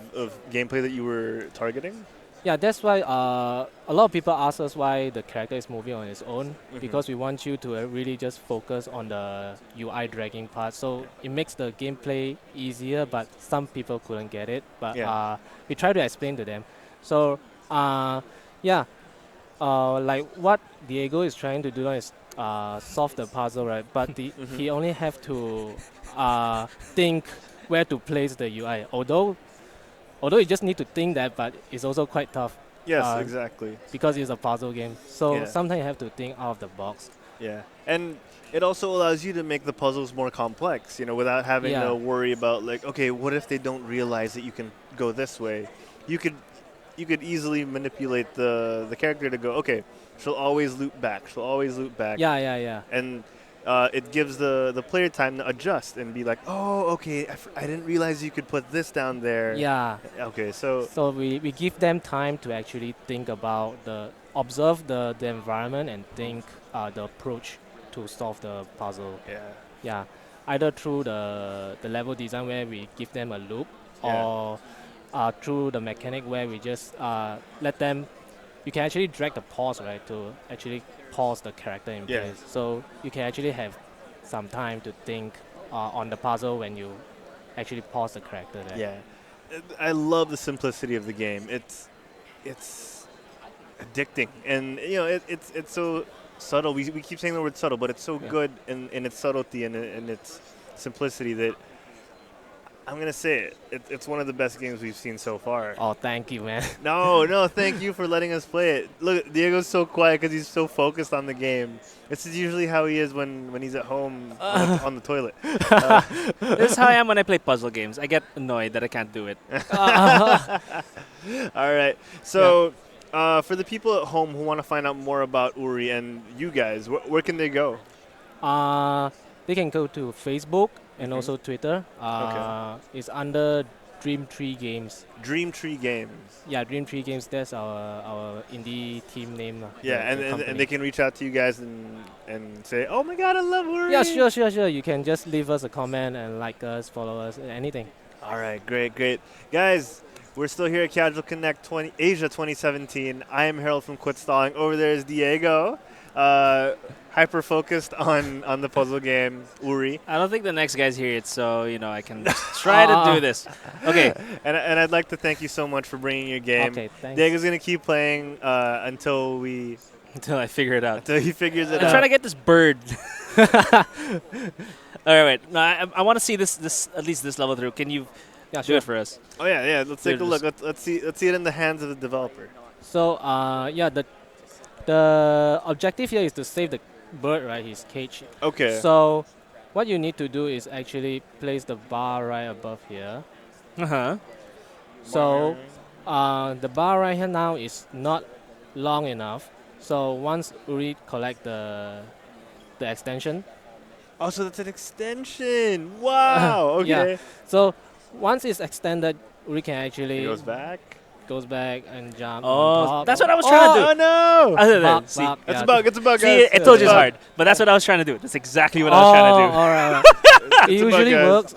gameplay that you were targeting? Yeah, that's why a lot of people ask us why the character is moving on its own, because we want you to really just focus on the UI dragging part. So it makes the gameplay easier, but some people couldn't get it. But we try to explain to them. So like what Diego is trying to do is solve the puzzle, right? But he only have to think where to place the UI. although you just need to think that, but it's also quite tough Yes, Uh, exactly. because it's a puzzle game. So Yeah. sometimes you have to think out of the box. Yeah, and it also allows you to make the puzzles more complex, without having Yeah. to worry about like, okay, what if they don't realize that you can go this way? You could you could easily manipulate the character to go, okay, she'll always loop back. She'll always loop back. Yeah, yeah, yeah. And it gives the player time to adjust and be like, oh, okay, I didn't realize you could put this down there. Yeah. Okay, so So we give them time to actually think about observe the environment and think the approach to solve the puzzle. yeah, Yeah, either through the level design where we give them a loop, Yeah. or through the mechanic where we just let them. You can actually drag the pause, right, to actually pause the character in Yeah. place. So you can actually have some time to think on the puzzle when you actually pause the character there. yeah. I love the simplicity of the game. It's addicting, and it's so subtle. We keep saying the word subtle, but it's so Yeah. good in its subtlety and in its simplicity that I'm gonna say it's one of the best games we've seen so far. Oh, thank you, man. No, thank you for letting us play it. Look, Diego's so quiet because he's so focused on the game. This is usually how he is when he's at home on the toilet. This is how I am when I play puzzle games. I get annoyed that I can't do it. All right, so. For the people at home who want to find out more about Uri and you guys, where can they go? They can go to Facebook and Mhm. also Twitter. It's under Dream Tree Games. Dream Tree Games. Yeah, Dream Tree Games. That's our indie team name. Yeah, and they can reach out to you guys and say, oh my God, I love Uri. Yeah, sure. You can just leave us a comment and like us, follow us, anything. All right, great. Guys, we're still here at Casual Connect Asia 2017. I am Harold from Quit Stalling. Over there is Diego, hyper focused on the puzzle game Uri. I don't think the next guy's here yet, so I can try to do this. Okay. And I'd like to thank you so much for bringing your game. Okay, thanks. Diego's gonna keep playing until Until I figure it out. he figures it I'm out. trying to get this bird. All right, wait. No, I want to see this at least this level through. Can you do it for us? Oh yeah. Let's take a Dude, look. Let's see it in the hands of the developer. So yeah, the objective here is to save the bird, right? His cage. Okay. So what you need to do is actually place the bar right above here. Uh-huh. So the bar right here now is not long enough. So once Uri collect the extension, Oh, so that's an extension. Wow. Okay. Yeah. so once it's extended, Uri can actually He goes back. goes back and jump on Oh, top. that's what I was trying to do. Oh no! Other than Bug, see, bug, It's yeah. a bug. It's a bug, see, guys. I told you it's Bug. hard, but that's what I was trying to do. That's exactly what I was trying to do. All right. It It's a bug, usually guys. works.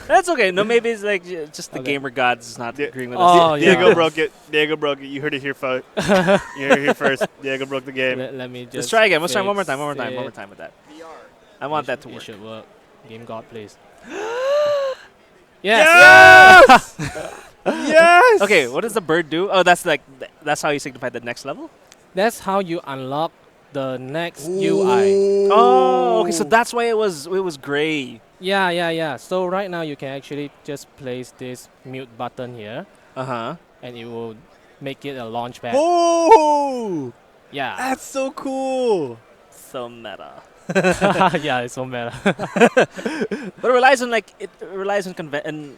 That's okay. No, maybe it's like just the Okay. gamer gods not Di- agreeing with Oh, us. yeah. Diego broke it. Diego broke it. You heard it here, folks. You heard it here first. Diego broke the game. Let me just. Let's try again. Let's try one more fix time. One more it. time with that. I want that to It work. should work. Game God, please. Yes! Yes! Okay, what does the bird do? Oh, that's how you signify the next level. That's how you unlock the next UI. Oh, okay. So that's why it was gray. Yeah. So right now you can actually just place this mute button here, Uh huh. and it will make it a launch pad. Oh! Yeah. That's so cool. So meta. Yeah, it's so meta. But it relies on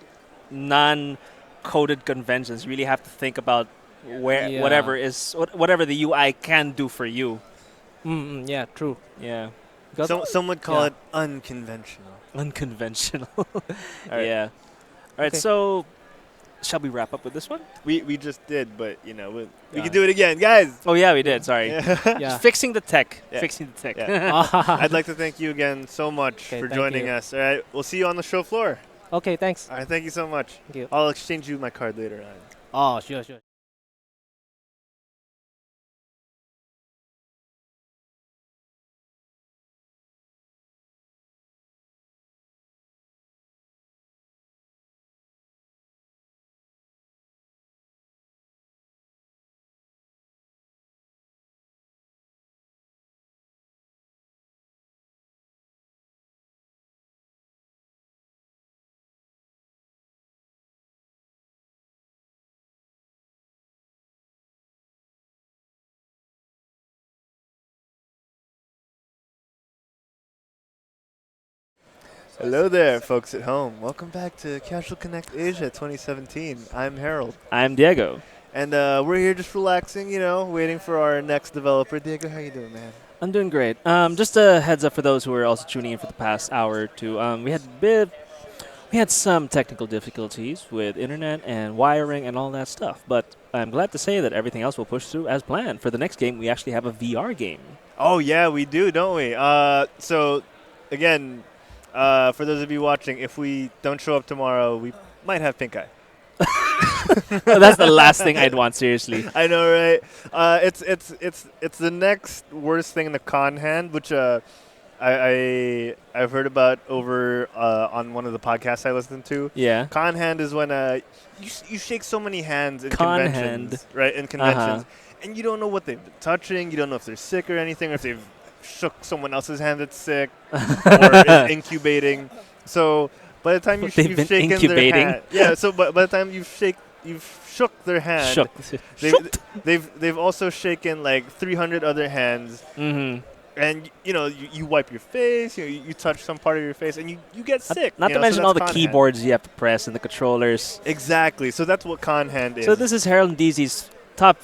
non-coded conventions. You really have to think about Yeah. whatever the UI can do for you. Yeah, true. Yeah. Because Some would call Yeah. it unconventional. Unconventional. right. Yeah. All right. Okay. So, shall we wrap up with this one? We just did, but we Yeah. can do it again, guys. Oh yeah, we did. Sorry. Yeah. yeah. Fixing the tech. Yeah. Fixing the tech. Yeah. I'd like to thank you again so much Okay, for thank joining you. us. All right, we'll see you on the show floor. Okay, thanks. All right, thank you so much. Thank you. I'll exchange you my card later on. Oh, sure. Hello there, folks at home. Welcome back to Casual Connect Asia 2017. I'm Harold. I'm Diego. And we're here just relaxing, waiting for our next developer. Diego, how you doing, man? I'm doing great. Just a heads up for those who are also tuning in for the past hour or two. We had some technical difficulties with internet and wiring and all that stuff, but I'm glad to say that everything else will push through as planned. For the next game, we actually have a VR game. Oh, yeah, we do, don't we? So, again, for those of you watching, if we don't show up tomorrow, we might have pink eye. That's the last thing I'd want, seriously. I know, right? It's the next worst thing in the con hand, which I've heard about over on one of the podcasts I listened to. Yeah. Con hand is when you shake so many hands in Con conventions, hand. right? In conventions, and you don't know what they've been touching. You don't know if they're sick or anything, or if they've shook someone else's hand that's sick or is incubating. So by the time you've shaken incubating. their hand, so by the time you've shook their hand, Shook. they've also shaken like 300 other hands. Mm-hmm. And you wipe your face, you touch some part of your face, and you get sick. Not to mention all the keyboards you have to press and the controllers. Exactly. So that's what con hand is. So this is Harold and DZ's top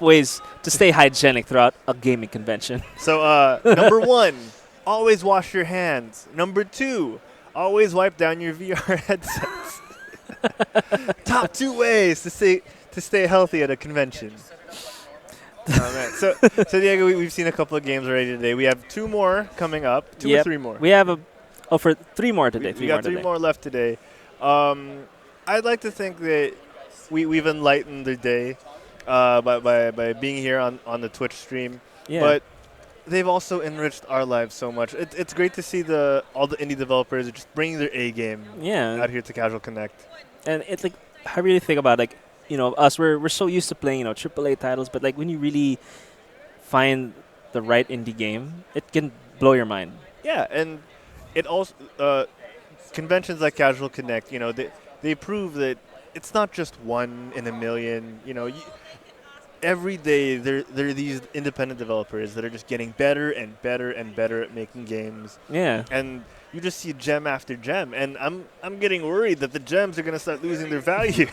ways to stay hygienic throughout a gaming convention. So number 1, always wash your hands. Number 2, always wipe down your VR headsets. Top 2 ways to stay healthy at a convention. So Diego, we've seen a couple of games already today. We have 2 more coming up. 2 or 3 more. We have for 3 more today. We got 3 more left today. I'd like to think that we've enlightened the day by being here on the Twitch stream. Yeah. But they've also enriched our lives so much. It's great to see all the indie developers are just bringing their A game out here to Casual Connect. And it's like, I really think about us, we're so used to playing, AAA titles, but like when you really find the right indie game, it can blow your mind. Yeah, and it also conventions like Casual Connect, they prove that it's not just one in a million. Every day there are these independent developers that are just getting better and better and better at making games. Yeah. And you just see gem after gem, and I'm getting worried that the gems are going to start losing their value.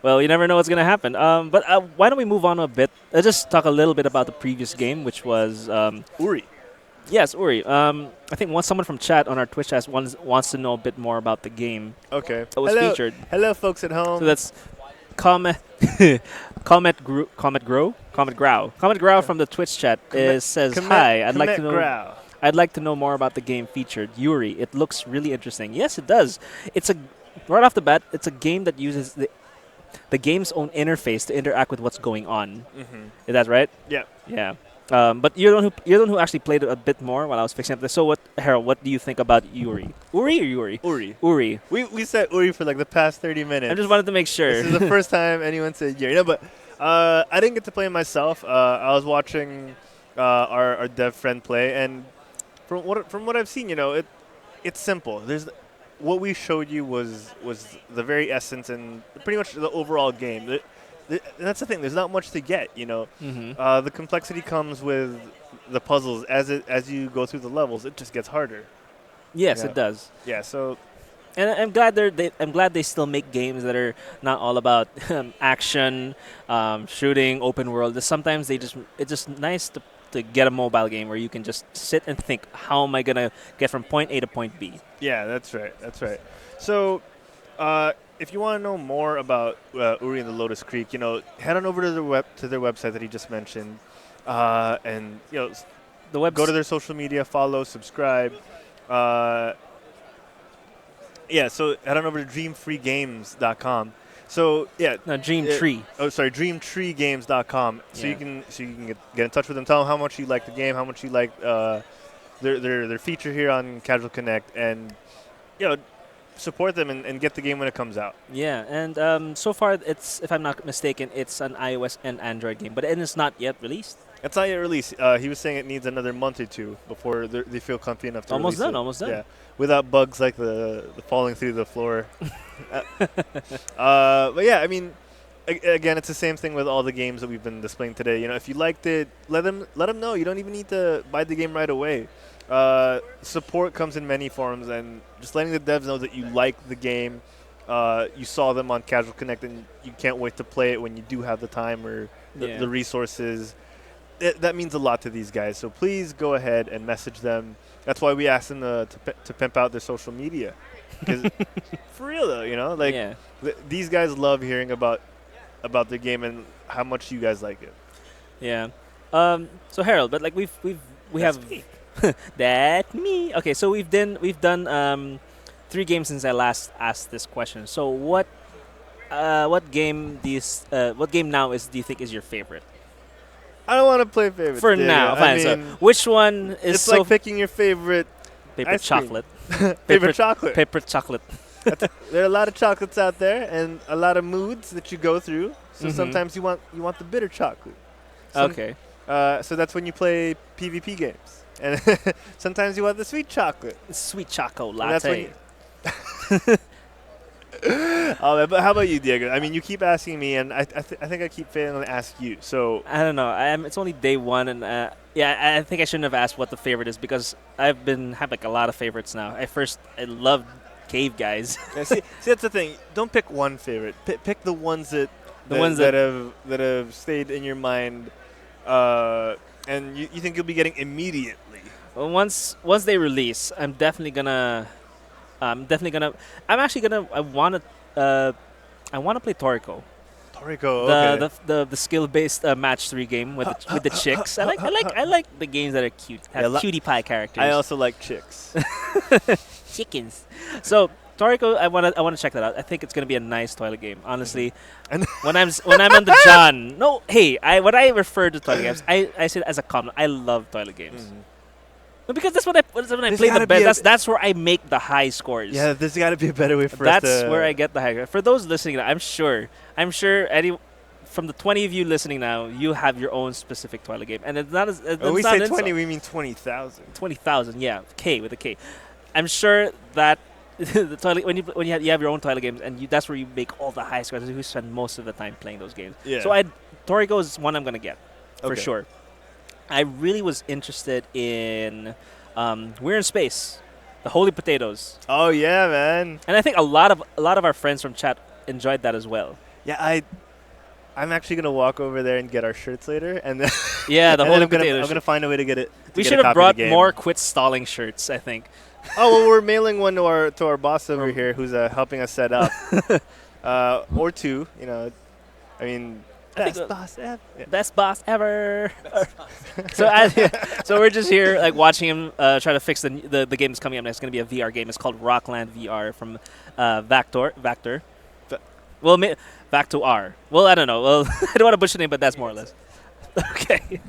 Well, you never know what's going to happen. But why don't we move on a bit? Let's just talk a little bit about the previous game, which was Uri. Yes, Uri. I think someone from chat on our Twitch chat wants to know a bit more about the game. Okay. That was featured. Hello, folks at home. So that's Comet Grow from the Twitch chat says, "Hi, I'd like to know more about the game featured, Uri. It looks really interesting." Yes, it does. Right off the bat, it's a game that uses the game's own interface to interact with what's going on. Mm-hmm. Is that right? Yeah. Yeah. But you're the one who actually played it a bit more while I was fixing up this. So Harold, what do you think about Uri? Uri or Yuri? Uri. Uri. We said Uri for like the past 30 minutes. I just wanted to make sure. This is the first time anyone said Yuri. No, but I didn't get to play it myself. I was watching our dev friend play, and from what I've seen, it's simple. What we showed you was the very essence and pretty much the overall game. That's the thing. There's not much to get, Mm-hmm. The complexity comes with the puzzles as you go through the levels. It just gets harder. Yes, it does. Yeah. So, and I'm glad they still make games that are not all about action, shooting, open world. Sometimes it's just nice to get a mobile game where you can just sit and think, how am I gonna get from point A to point B? Yeah, that's right. So, if you want to know more about Uri and the Lotus Creek, head on over to their website that he just mentioned, and go to their social media, follow, subscribe. So head on over to dreamfreegames.com. So Dreamtree. Dreamtreegames.com. So you can get in touch with them, tell them how much you like the game, how much you like their feature here on Casual Connect, and support them and get the game when it comes out. Yeah, and so far if I'm not mistaken, it's an iOS and Android game, but it is not yet released. It's not yet released. He was saying it needs another month or 2 before they feel comfy enough to almost release done. it. Almost done. Yeah, without bugs like the falling through the floor. But yeah, I mean, again, it's the same thing with all the games that we've been displaying today. If you liked it, let them know. You don't even need to buy the game right away. support comes in many forms, and just letting the devs know that you like the game, you saw them on Casual Connect, and you can't wait to play it when you do have the time or the resources. That means a lot to these guys. So please go ahead and message them. That's why we asked them to pimp out their social media. Because for real though, like these guys love hearing about the game and how much you guys like it. Yeah. So Harold, but like we That's have me. that me. Okay, so we've done 3 games since I last asked this question. So what game do you think is your favorite? I don't want to play favorites. For Diego. now, fine. So which one is it's like picking your favorite paper ice cream. chocolate? favorite chocolate. Paper chocolate. There are a lot of chocolates out there, and a lot of moods that you go through. So sometimes you want the bitter chocolate. Okay. So that's when you play PvP games, and sometimes you want the sweet chocolate. Sweet choco And that's when latte. Oh, but how about you, Diego? I mean, you keep asking me, and I think I keep failing to ask you. So I don't know. It's only day 1, and I think I shouldn't have asked what the favorite is because have like a lot of favorites now. I loved Cave Guys. yeah, see, that's the thing. Don't pick one favorite. Pick the ones that have stayed in your mind, and you think you'll be getting immediately. Well, once they release, I'm actually gonna. I want to play Toriko. Toriko, okay. The skill-based match 3 game with the chicks. I like the games that are cute. Have cutie pie characters. I also like chicks. Chickens. So Toriko, I wanna check that out. I think it's gonna be a nice toilet game. Honestly, And when I'm on the John. No, hey, when I refer to toilet games, I say it as a compliment. I love toilet games. No, because that's when I There's play the gotta be best. That's where I make the high scores. Yeah, there's got to be a better way for That's us to... where I get the high. For those listening, I'm sure from the 20 of you listening now, you have your own specific toilet game, and it's not as. When we say 20, we mean 20,000. 20,000, yeah, K with a K. I'm sure that the toilet when you have your own toilet games, and that's where you make all the high scores. You spend most of the time playing those games. Yeah. So Toriko is one I'm gonna get for sure. I really was interested in We're in Space, the Holy Potatoes. Oh yeah, man. And I think a lot of our friends from chat enjoyed that as well. Yeah, I'm actually gonna walk over there and get our shirts later, and then yeah, the and Holy then Potatoes. I'm gonna find a way to get it. We should have brought more quit stalling shirts, I think. Oh well, we're mailing one to our boss over here, who's helping us set up, or 2. I mean. Best boss ever. Yeah. Best boss ever. So we're just here like watching him try to fix the game that's coming up next. It's going to be a VR game. It's called Rockland VR from Vactor. Well, Vactor. Well, I don't know. Well, I don't want to butcher the name, but that's more or less. Okay.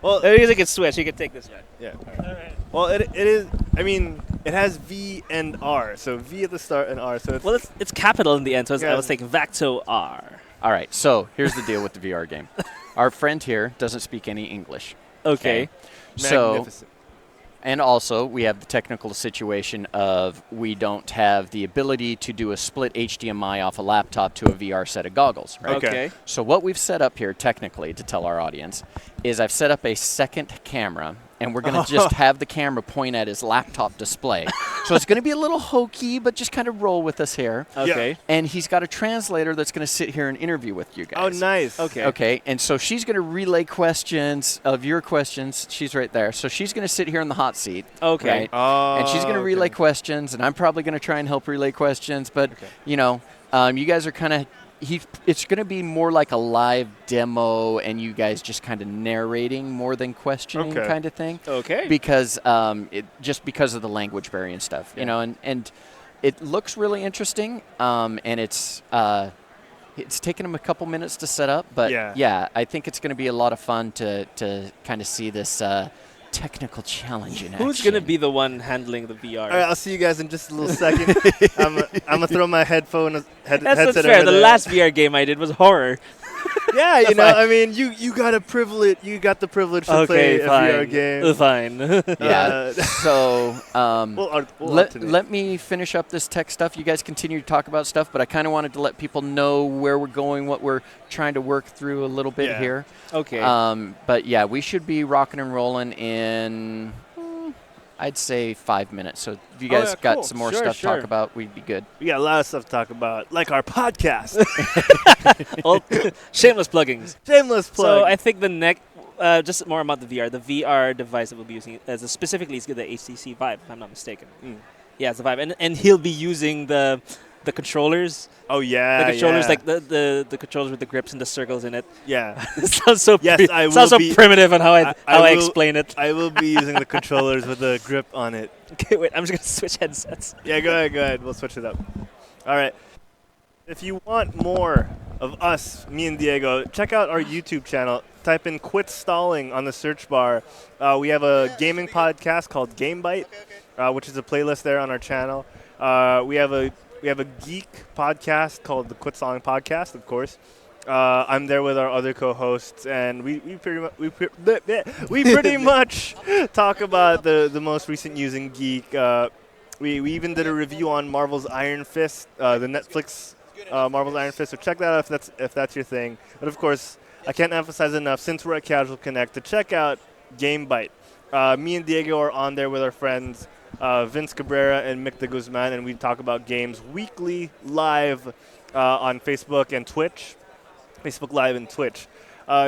Well, you can switch. You can take this one. Yeah. All right. Well, it is. I mean, it has V and R. So V at the start and R. So it's capital in the end. So I was thinking Vactor R. All right, so here's the deal with the VR game. Our friend here doesn't speak any English. Okay. Magnificent. And also, we have the technical situation of we don't have the ability to do a split HDMI off a laptop to a VR set of goggles, right? Okay. So what we've set up here, technically, to tell our audience, is I've set up a second camera, and we're going to just have the camera point at his laptop display. So it's going to be a little hokey, but just kind of roll with us here. Okay. Yeah. And he's got a translator that's going to sit here and interview with you guys. Oh, nice. Okay. Okay, and so she's going to relay questions of your questions. She's right there. So she's going to sit here in the hot seat. Okay. Right? Oh, And she's going to relay questions, and I'm probably going to try and help relay questions. But, you guys are kind of it's going to be more like a live demo, and you guys just kind of narrating more than questioning kind of thing. Okay. Because just because of the language barrier and stuff, and it looks really interesting, and it's taken them a couple minutes to set up, but I think it's going to be a lot of fun to kind of see this technical challenge in action. Who's going to be the one handling the VR? All right, I'll see you guys in just a little second. I'm gonna throw my headset. That's not headset fair. over The there. last VR game I did was horror. Yeah, I mean, you got a privilege. You got the privilege to play a VR game. Fine. Yeah. So We'll let me finish up this tech stuff. You guys continue to talk about stuff, but I kind of wanted to let people know where we're going, what we're trying to work through a little bit here. Okay. But yeah, we should be rocking and rolling in I'd say 5 minutes. So if you guys yeah, cool. got some more Sure, stuff to sure. talk about, we'd be good. We got a lot of stuff to talk about, like our podcast. Well, shameless pluggings. Shameless plug. So I think the next, just more about the VR. The VR device that we'll be using, specifically, is the HTC Vive, if I'm not mistaken. Yeah, it's the Vive, and he'll be using the controllers. Oh yeah, The controllers, yeah. like the controllers with the grips and the circles in it. Yeah. It sounds so Yes, I sounds will so be- primitive on how I will- explain it. I will be using the controllers with a grip on it. Okay, wait, I'm just gonna switch headsets. Yeah, go ahead. We'll switch it up. All right. If you want more of us, me and Diego, check out our YouTube channel. Type in "Quit Stalling" on the search bar. We have a gaming podcast called Game Bite, which is a playlist there on our channel. We have a geek podcast called the Quit Stalling Podcast, of course. I'm there with our other co-hosts, and we pretty much talk about the most recent news in geek. We even did a review on Marvel's Iron Fist, the Netflix Marvel's Iron Fist. So check that out if that's your thing. But of course, I can't emphasize enough, since we're at Casual Connect, to check out Game Bite. Me and Diego are on there with our friends Vince Cabrera and Mick de Guzman, and we talk about games weekly live on Facebook and Twitch. Facebook Live and Twitch.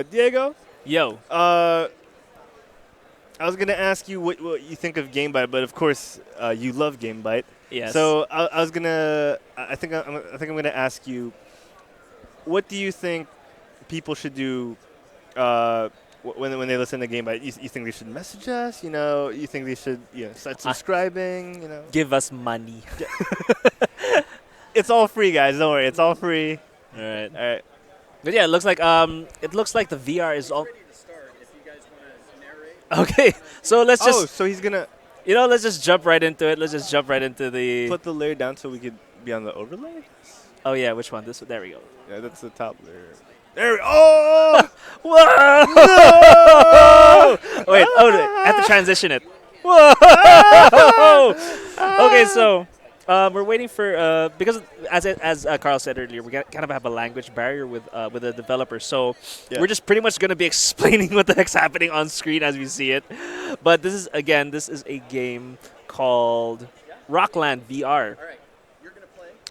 Diego? Yo. I was going to ask you what you think of Game Bite, but of course you love Game Bite. Yes. So I was going to I think I'm going to ask you, what do you think people should do when they listen to Game Bite? You think they should message us? You think they should start subscribing? Give us money. It's all free, guys. Don't worry. It's all free. All right. All right. But yeah, it looks like the VR is all. Okay, so let's just so he's gonna let's just jump right into it. Let's just jump right into the. put the layer down so we could be on the overlay. Oh yeah, which one? There we go. Yeah, that's the top layer. There we Oh! Whoa! Wait, I have to transition it. Whoa! Okay, so we're waiting for because as Carl said earlier, we kind of have a language barrier with the developer, so we're just pretty much gonna be explaining what the heck's happening on screen as we see it. But this is a game called Rockland VR.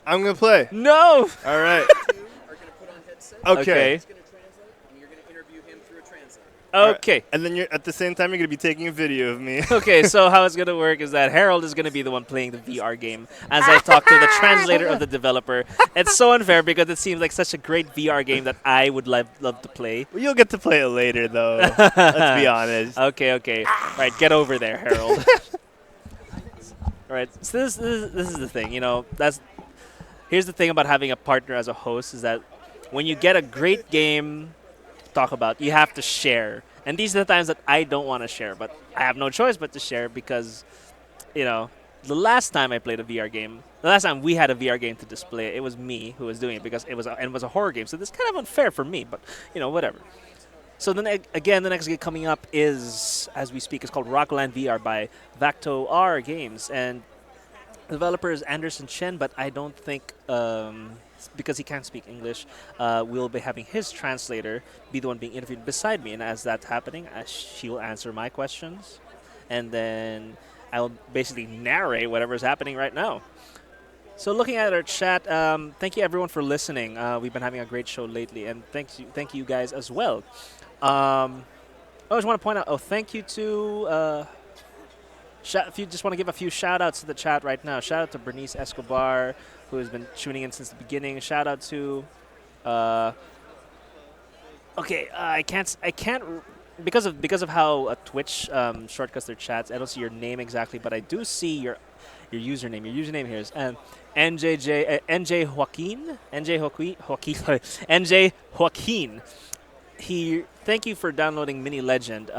I'm gonna play. No. All right. Okay. Alright. Okay. And then at the same time, you're gonna be taking a video of me. Okay, so how it's going to work is that Harold is going to be the one playing the VR game as I talk to the translator of the developer. It's so unfair because it seems like such a great VR game that I would love to play. Well, you'll get to play it later, though. Let's be honest. Okay. Right, get over there, Harold. All right, so this is the thing, here's the thing about having a partner as a host is that when you get a great game to talk about, you have to share. And these are the times that I don't want to share, but I have no choice but to share because, the last time I played a VR game, the last time we had a VR game to display, it was me who was doing it because it was a horror game. So this is kind of unfair for me, but, whatever. So then again, the next game coming up is, as we speak, is called Rockland VR by Vacto R Games. And the developer is Anderson Chen, but I don't think, because he can't speak English, we'll be having his translator be the one being interviewed beside me. And as that's happening, she will answer my questions. And then I'll basically narrate whatever's happening right now. So looking at our chat, thank you everyone for listening. We've been having a great show lately, and thank you guys as well. I just want to point out, thank you to... if you just want to give a few shout-outs to the chat right now. Shout-out to Bernice Escobar, who has been tuning in since the beginning. Shout-out to... I can't... Because of how Twitch shortcuts their chats, I don't see your name exactly, but I do see your username. Your username here is NJ Joaquin. NJ Joaquin. Thank you for downloading Mini Legend.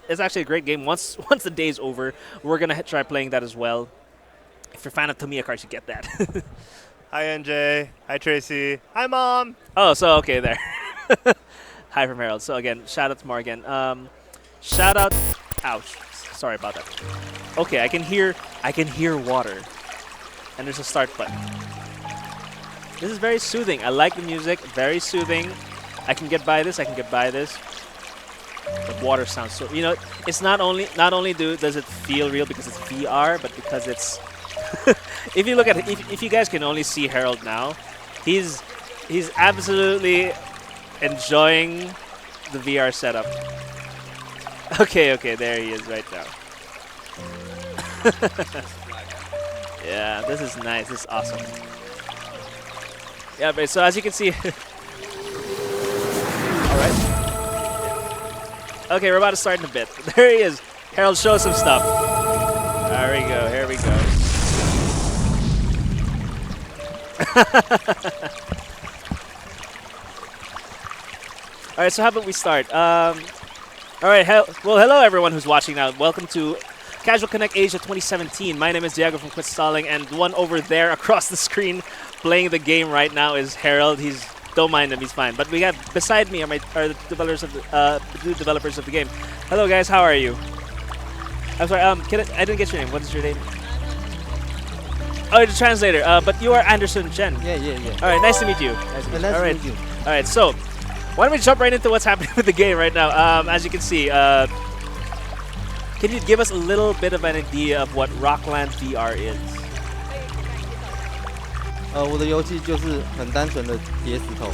It's actually a great game. Once the day's over, we're gonna try playing that as well. If you're a fan of Tamiya cards, you get that. Hi, NJ. Hi, Tracy. Hi, Mom. Oh, so okay there. Hi from Harold. So again, shout out to Morgan. Shout out. Ouch. Sorry about that. Okay, I can hear water, and there's a start button. This is very soothing. I like the music. Very soothing. I can get by this. The water sounds so. It's not only does it feel real because it's VR, but because it's. If you look at if you guys can only see Harold now, he's absolutely enjoying the VR setup. Okay, there he is right now. Yeah, this is nice. This is awesome. Yeah, but so as you can see. All right. Okay, we're about to start in a bit. There he is. Harold, show us some stuff. There we go. Here we go. All right, so how about we start? All right, well, hello everyone who's watching now. Welcome to Casual Connect Asia 2017. My name is Diego from Quit Stalling, and the one over there across the screen playing the game right now is Harold. Don't mind him, he's fine. But we have beside me are the developers of the game. Hello guys, how are you? I'm sorry, I didn't get your name. What is your name? Oh, you're the translator. But you are Anderson Chen. Yeah. All right, nice to meet you. Nice All to right. meet you. All right, so why don't we jump right into what's happening with the game right now? As you can see, can you give us a little bit of an idea of what Rockland VR is? 我的游戏就是很单纯的叠石头。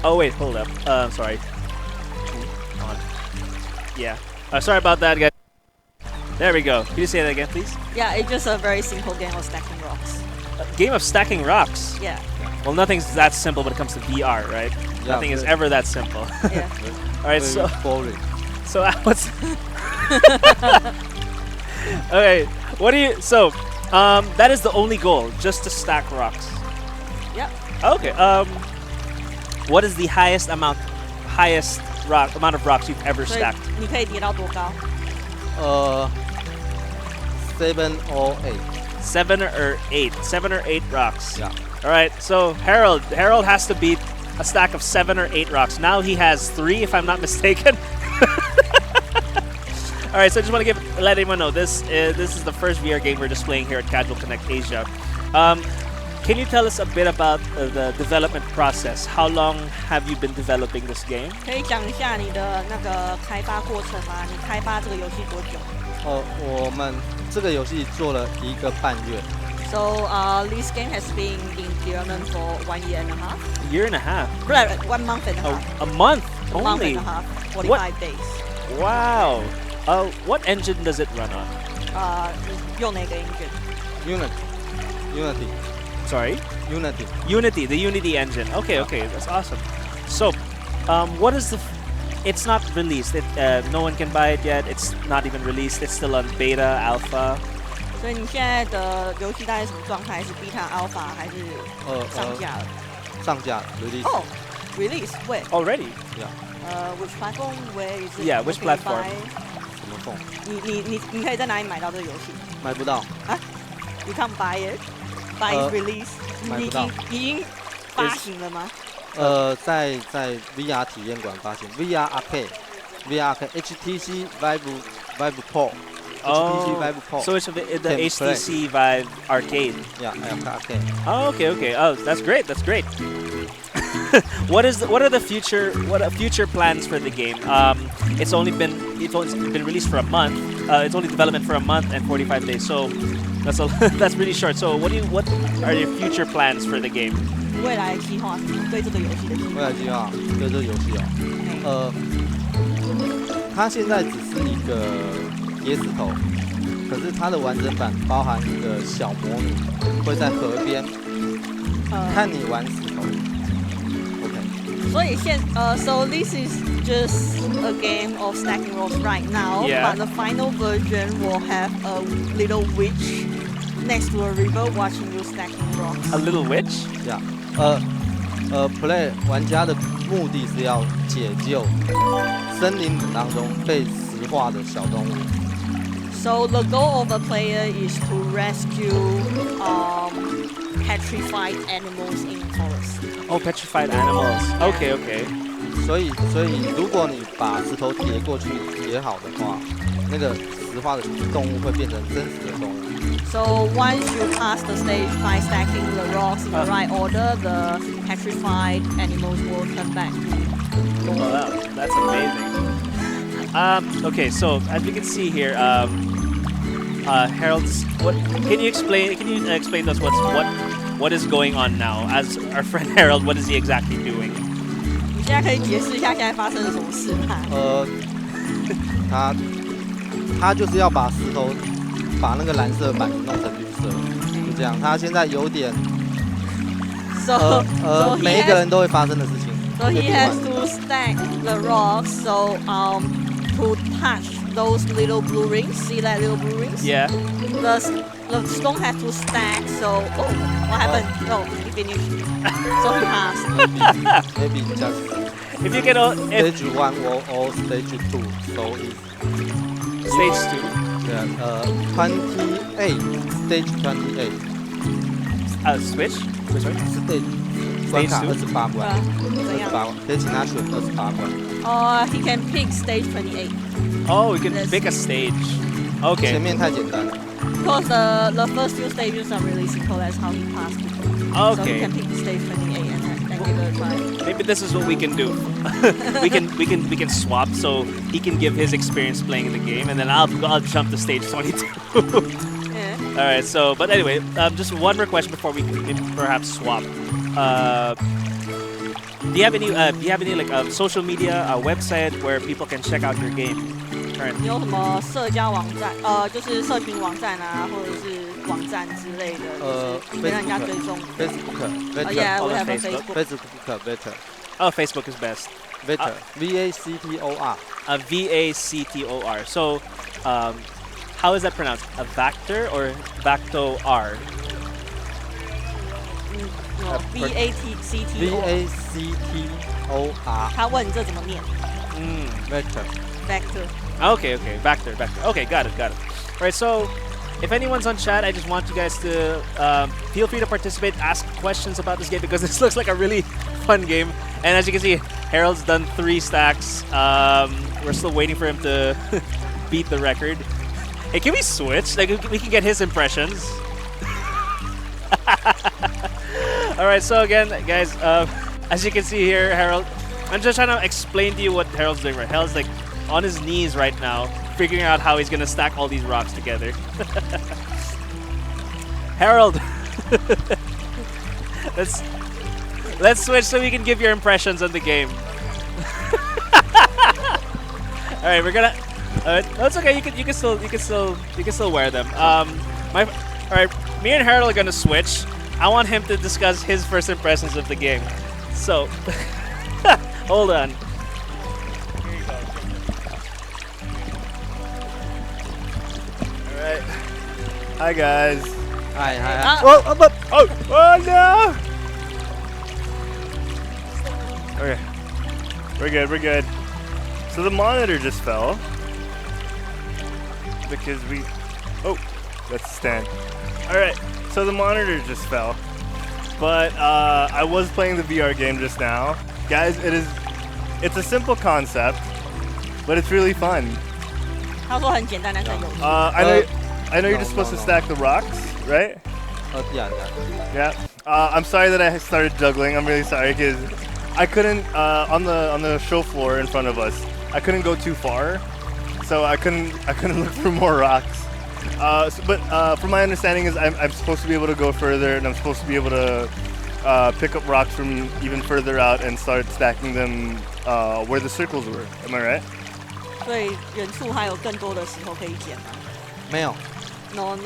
Oh wait, hold up. Sorry. Hold on. Yeah. Sorry about that, guys. There we go. Can you say that again, please? Yeah, it's just a very simple game of stacking rocks. A game of stacking rocks. Yeah. Well, nothing's that simple when it comes to VR, right? Yeah, Nothing is ever that simple. Yeah. All right, Very boring. so what's okay? What do you? So, that is the only goal, just to stack rocks. Yep. Okay. What is the highest amount of rocks you've ever 所以 stacked? 你可以叠到多高？ 7 or 8. 7 or 8. 7 or 8 rocks. Yeah. All right. So Harold has to beat a stack of 7 or 8 rocks. Now he has 3, if I'm not mistaken. All right. So I just want to let everyone know this is the first VR game we're displaying here at Casual Connect Asia. Can you tell us a bit about the development process? How long have you been developing this game? 可以讲一下你的那个开发过程吗？你开发这个游戏多久？我们这个游戏做了1个半月。So this game has been in development for 1 year and a half. A year and a half. Right, 1 month and a half. A month A month only. and a half. 45 days. Wow. What engine does it run on? 用哪个 engine？ Unity. Sorry? Unity. The Unity engine. Okay, that's awesome. So, what is it's not released. No one can buy it yet. It's not even released. It's still on beta, alpha. 所以你现在的游戏大概什么状态？是 beta、alpha 还是上架了？上架 release. Oh, release where? Already? Yeah. Which platform? Where is it? Yeah, which Where can you platform? buy? 什么缝？你可以在哪里买到这个游戏？买不到。You can't buy it. Buy its release. 买不到。已经发行了吗？在 VR 体验馆发行 VR Arcade HTC Vive Pro. HTC Vive Pro. So it's the HTC Vive Arcade. Yeah, Arcade. Oh, okay. Oh, that's great. What are the future plans for the game? It's only been released for a month. It's only development for a month and 45 days. So that's really short. So what are your future plans for the game? 未来计划，对这个游戏的计划。未来计划对这个游戏它现在只是一个叠石头，可是它的完整版包含一个小魔女会在河边看你玩石头。OK。所以so this is just a game of stacking rocks right now, Yeah. but the final version will have a little witch next to a river watching you stacking rocks. A little witch? Yeah. Play 玩家的目的是要解救森林当中被石化的小动物。So the goal of the player is to rescue petrified animals in forest. Oh, petrified animals. Okay. 所以如果你把石头叠过去叠好的话，那个石化的动物会变成真实的动物。So once you pass the stage by stacking the rocks in the right order, the petrified animals will turn back. Oh, wow. Okay, so as we can see here, Harold's. What can you explain? Can you explain to us what is going on now? As our friend Harold, what is he exactly doing? 你现在可以解释一下现在发生了什么事吗？他就是要把石头把那个蓝色板子弄成绿色，就这样。他现在有点每一个人都会发生的事情。So he has to stack the rocks so to touch those little blue rings. See that little blue rings? Yeah. The stone has to stack. So what happened? No, he finished. So he passed. Maybe just If you can, stage 1 or stage 2. So it's stage 2. Yeah. 28. Stage 28. Switch. Sorry. Stage 关卡28关。怎样？可以请他选28关。He can pick stage 28. Oh, we can pick a stage. Okay. 前面太简单了。Because the first few stages are really simple. That's how he passed. Okay. So he can pick stage 28 and give it a try. Maybe this is what we can do. we can swap so he can give his experience playing in the game, and then I'll jump to stage 22. Yeah. All right. So, but anyway, just one more question before we perhaps swap. Do you have any like social media website where people can check out your game? 你有什么社交网站？就是社群网站啊，或者是网站之类的，可以让人家追踪。Facebook. Yeah, we have a Facebook. Facebook better. Oh, Facebook is best. Better. VACTOR. VACTOR. So, how is that pronounced? A Vactor or Vactor? No, VACTOR. VACTOR. 他问这怎么念 Vector.？Vector. Okay, Vactor. Okay, got it. All right, so if anyone's on chat, I just want you guys to feel free to participate, ask questions about this game because this looks like a really fun game. And as you can see, Harold's done 3 stacks. We're still waiting for him to beat the record. Hey, can we switch? Like we can get his impressions. All right, so again, guys, as you can see here, Harold, I'm just trying to explain to you what Harold's doing right. Harold's like on his knees right now, figuring out how he's gonna stack all these rocks together. Harold, let's switch so we can give your impressions on the game. All right, we're gonna. That's okay. You can still wear them. All right, me and Harold are gonna switch. I want him to discuss his first impressions of the game. So, hold on. Here you go. All right. Hi guys. Hi. Oh no! Okay. We're good. So the monitor just fell. Because we... Oh, that's the stand. Alright, so the monitor just fell. But I was playing the VR game just now. Guys, it's a simple concept, but it's really fun. 他说很简单，但是很有趣。I know you're just supposed to stack the rocks, right? Yeah. I'm sorry that I started juggling. I'm really sorry because I couldn't on the show floor in front of us. I couldn't go too far, so I couldn't look for more rocks. But from my understanding is I'm supposed to be able to go further, and I'm supposed to be able to pick up rocks from even further out and start stacking them where the circles were. Am I right? 所以远处还有更多的石头可以捡吗？没有。No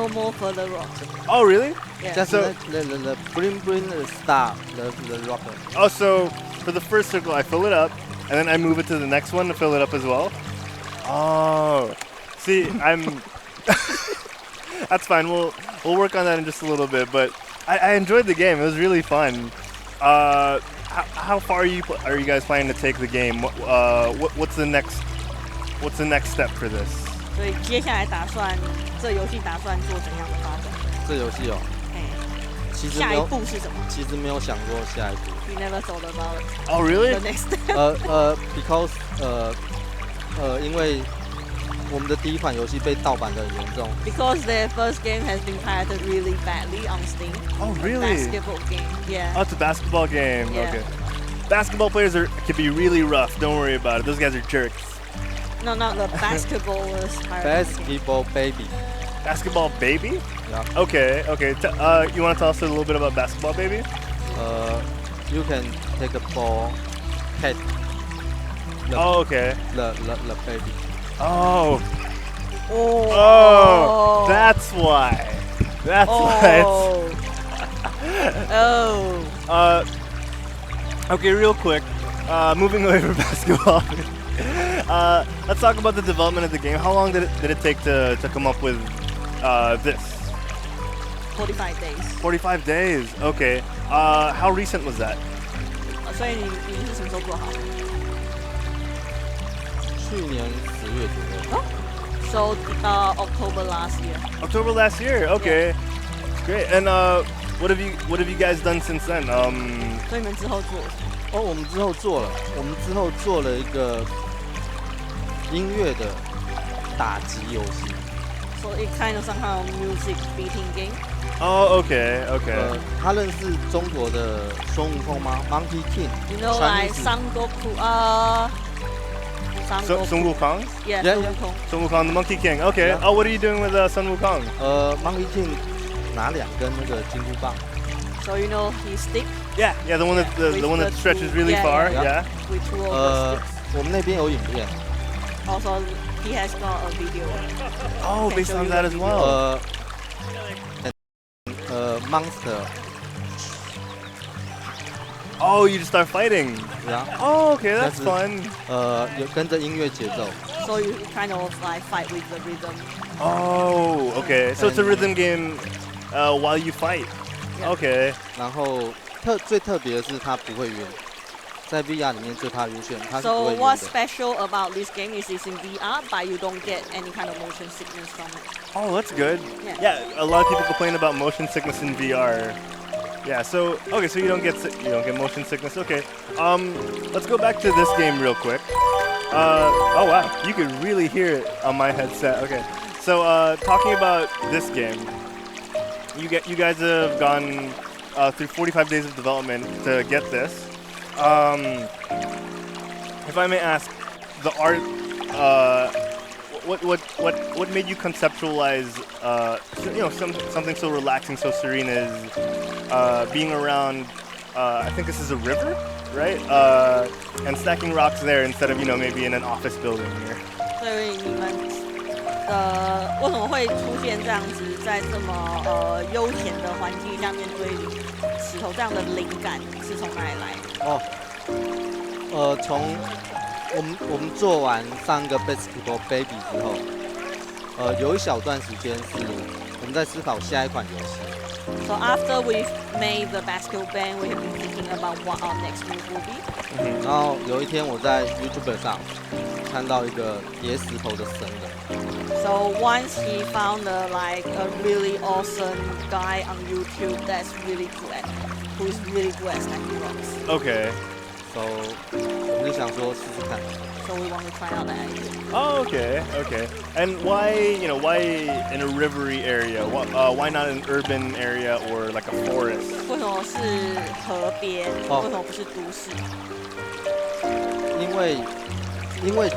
more further rocks. Oh, really? Yeah. Just So- the bring the star, the rocket. Oh, so for the first circle, I fill it up, and then I move it to the next one to fill it up as well. Oh, see, I'm. That's fine. We'll work on that in just a little bit. But I enjoyed the game. It was really fun. How far are you guys planning to take the game? What's the next step for this? 所以接下来这游戏打算做怎样的发展？这游戏哦，下一步是什么？其实没有想过下一步。You never thought about it. Oh, really? The next step. Because 因为我们的第一款游戏被盗版的很严重。Because their first game has been pirated really badly on Steam. Oh, really? Basketball game. Yeah. Oh, it's a basketball game. Yeah. Okay. Basketball players can be really rough. Don't worry about it. Those guys are jerks. No, not the basketball was higher. Basketball baby. Basketball Baby? Yeah. Okay, okay. You want to tell us a little bit about Basketball Baby? You can take a ball, catch Oh, okay. the baby. Oh, Oh. that's why. That's why Oh. okay, real quick. Moving away from basketball. Let's talk about the development of the game. How long did it take to come up with this? 45 days. 45 days. Okay. How recent was that? 所以你是什么时候做好？去年10月左右。So October last year. October last year. Okay. That's great. And what have you guys done since then? 所以你们之后做了什么？哦，我们之后做了一个音乐的打击游戏。So it kind of somehow music beating game. Oh, okay, okay. 他认识中国的孙悟空吗 ？Monkey King. You know, like Sangoku. Sun Wukong? Yeah, Yeah, Sun yeah. Wukong. Sun Wukong, the Monkey King. Okay. Yeah. Oh, what are you doing with Sun Wukong? Monkey King 拿2根那个金箍棒。 So you know his stick Yeah, the one that the one that stretches really far. Yeah. with two of the sticks. 我们那边有影片。 Also, he has got a video. Oh, based on that as well. Monster. Oh, you just start fighting. Yeah. Oh, okay, that's That's fun. 有跟着音乐节奏。 So you kind of like fight with the rhythm. Oh, okay. So it's a rhythm game while you fight. Yeah. Okay. 然后最特别的是它不会晕，在 VR 里面最怕晕眩，它是不 So 会晕 what's 的。 special about this game is it's in VR, but you don't get any kind of motion sickness from it. Oh, that's good. Yeah. Yeah, a lot of people complain about motion sickness in VR. Yeah, so okay, so you don't get motion sickness. Okay. Let's go back to this game real quick. Oh wow, you could really hear it on my headset. Okay. So talking about this game, you guys have gone through 45 days of development to get this. If I may ask, the art, what made you conceptualize, something so relaxing, so serene as being around? I think this is a river, right? And stacking rocks there instead of maybe in an office building here. 所以你们为什么会出现这样子，在这么悠闲的环境下面堆石头，这样的灵感是从哪里来的？从我们做完上个 Basketball Baby 之后，有一小段时间是我们在思考下一款游戏。So after we've made the basketball band, we have been thinking about what our next move will be. 然后有一天我在 YouTube 上看到一个叠石头的神人。 So once he found a really awesome guy on YouTube that's really good at, who's really good at stacking rocks. Okay. So 我们就想说试试看。 So we want to try out that idea. Oh, okay, okay. And why in a rivery area? Why not an urban area or like a forest? 为什么是河边？为什么不是都市？因为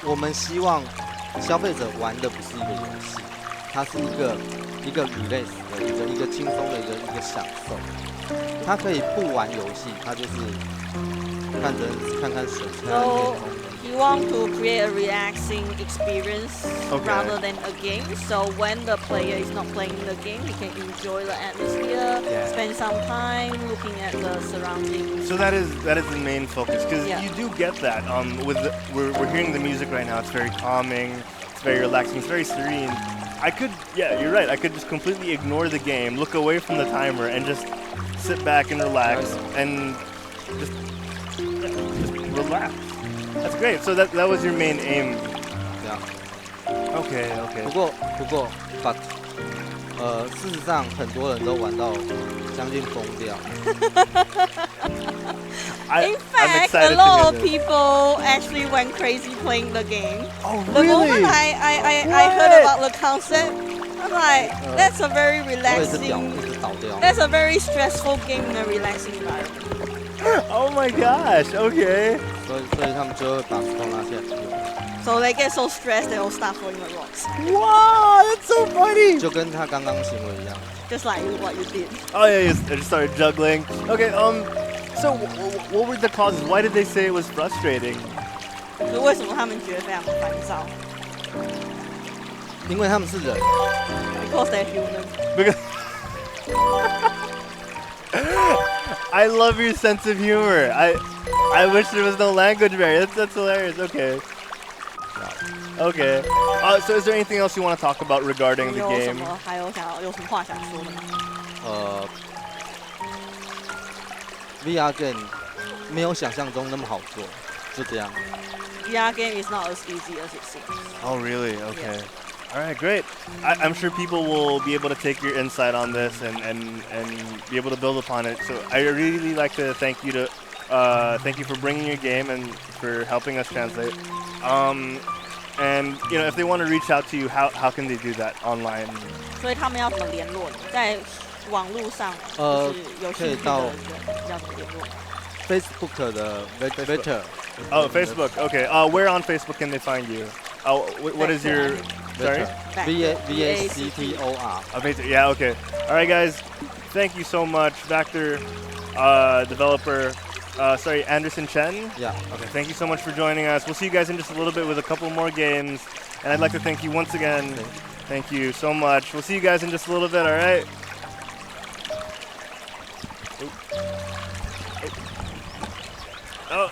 我们希望消费者玩的不是一个游戏，它是一个 relax 的一个轻松的一个享受。它可以不玩游戏，它就是看看水，看看天 So 空。 he want to create a relaxing experience rather than a game. So when the player is not playing the game, he can enjoy the atmosphere, spend some time looking at the surroundings. So that is the main focus because Yeah. you do get that. We're hearing the music right now. It's very calming. It's very relaxing. It's very serene. You're right. I could just completely ignore the game, look away from the timer, and just sit back and relax and just relax. That's great. So that was your main aim. Yeah. Okay. 不过 but 事实上很多人都玩到将近疯掉。In fact, a lot of people actually went crazy playing the game. Oh, The really? moment I heard about the concept, I'm like, that's a very 一直 relaxing, 倒掉。 that's a very stressful game in a relaxing environment. Oh my gosh. Okay. 所以他们就会把石头拿起来丢， So they get so stressed they will start throwing the rocks. Wow, that's so funny. 就跟他刚刚行为一样。 Just like what you did. Oh yeah, I just started juggling. Okay, so what were the causes? Why did they say it was frustrating? 就为什么他们觉得非常烦躁 因为他们是人， ？Because they're human. Because I love your sense of humor. I wish there was no language barrier. That's hilarious. Okay. Okay. So is there anything else you want to talk about regarding 你 the 有什 game? 么还有有什么话想说的吗？ VR game 没有想象中那么好做，就这样。 VR game is not as easy as it seems. Oh, really? Okay. All right, great. I'm sure people will be able to take your insight on this and be able to build upon it. So I really like to thank you for bringing your game and for helping us translate. And if they want to reach out to you, how can they do that online? 所以他们要怎么联络你？在网络上就是有兴趣的人要怎么联络？ Facebook 的 Vector。 Oh, Facebook. Okay. Where on Facebook can they find you? What is your... Sorry? VACTOR. Vector. Yeah, okay. All right, guys. Thank you so much. Vector, developer... Anderson Chen? Yeah. Okay, thank you so much for joining us. We'll see you guys in just a little bit with a couple more games. And I'd like to thank you once again. Thank you so much. We'll see you guys in just a little bit, all right? Oh.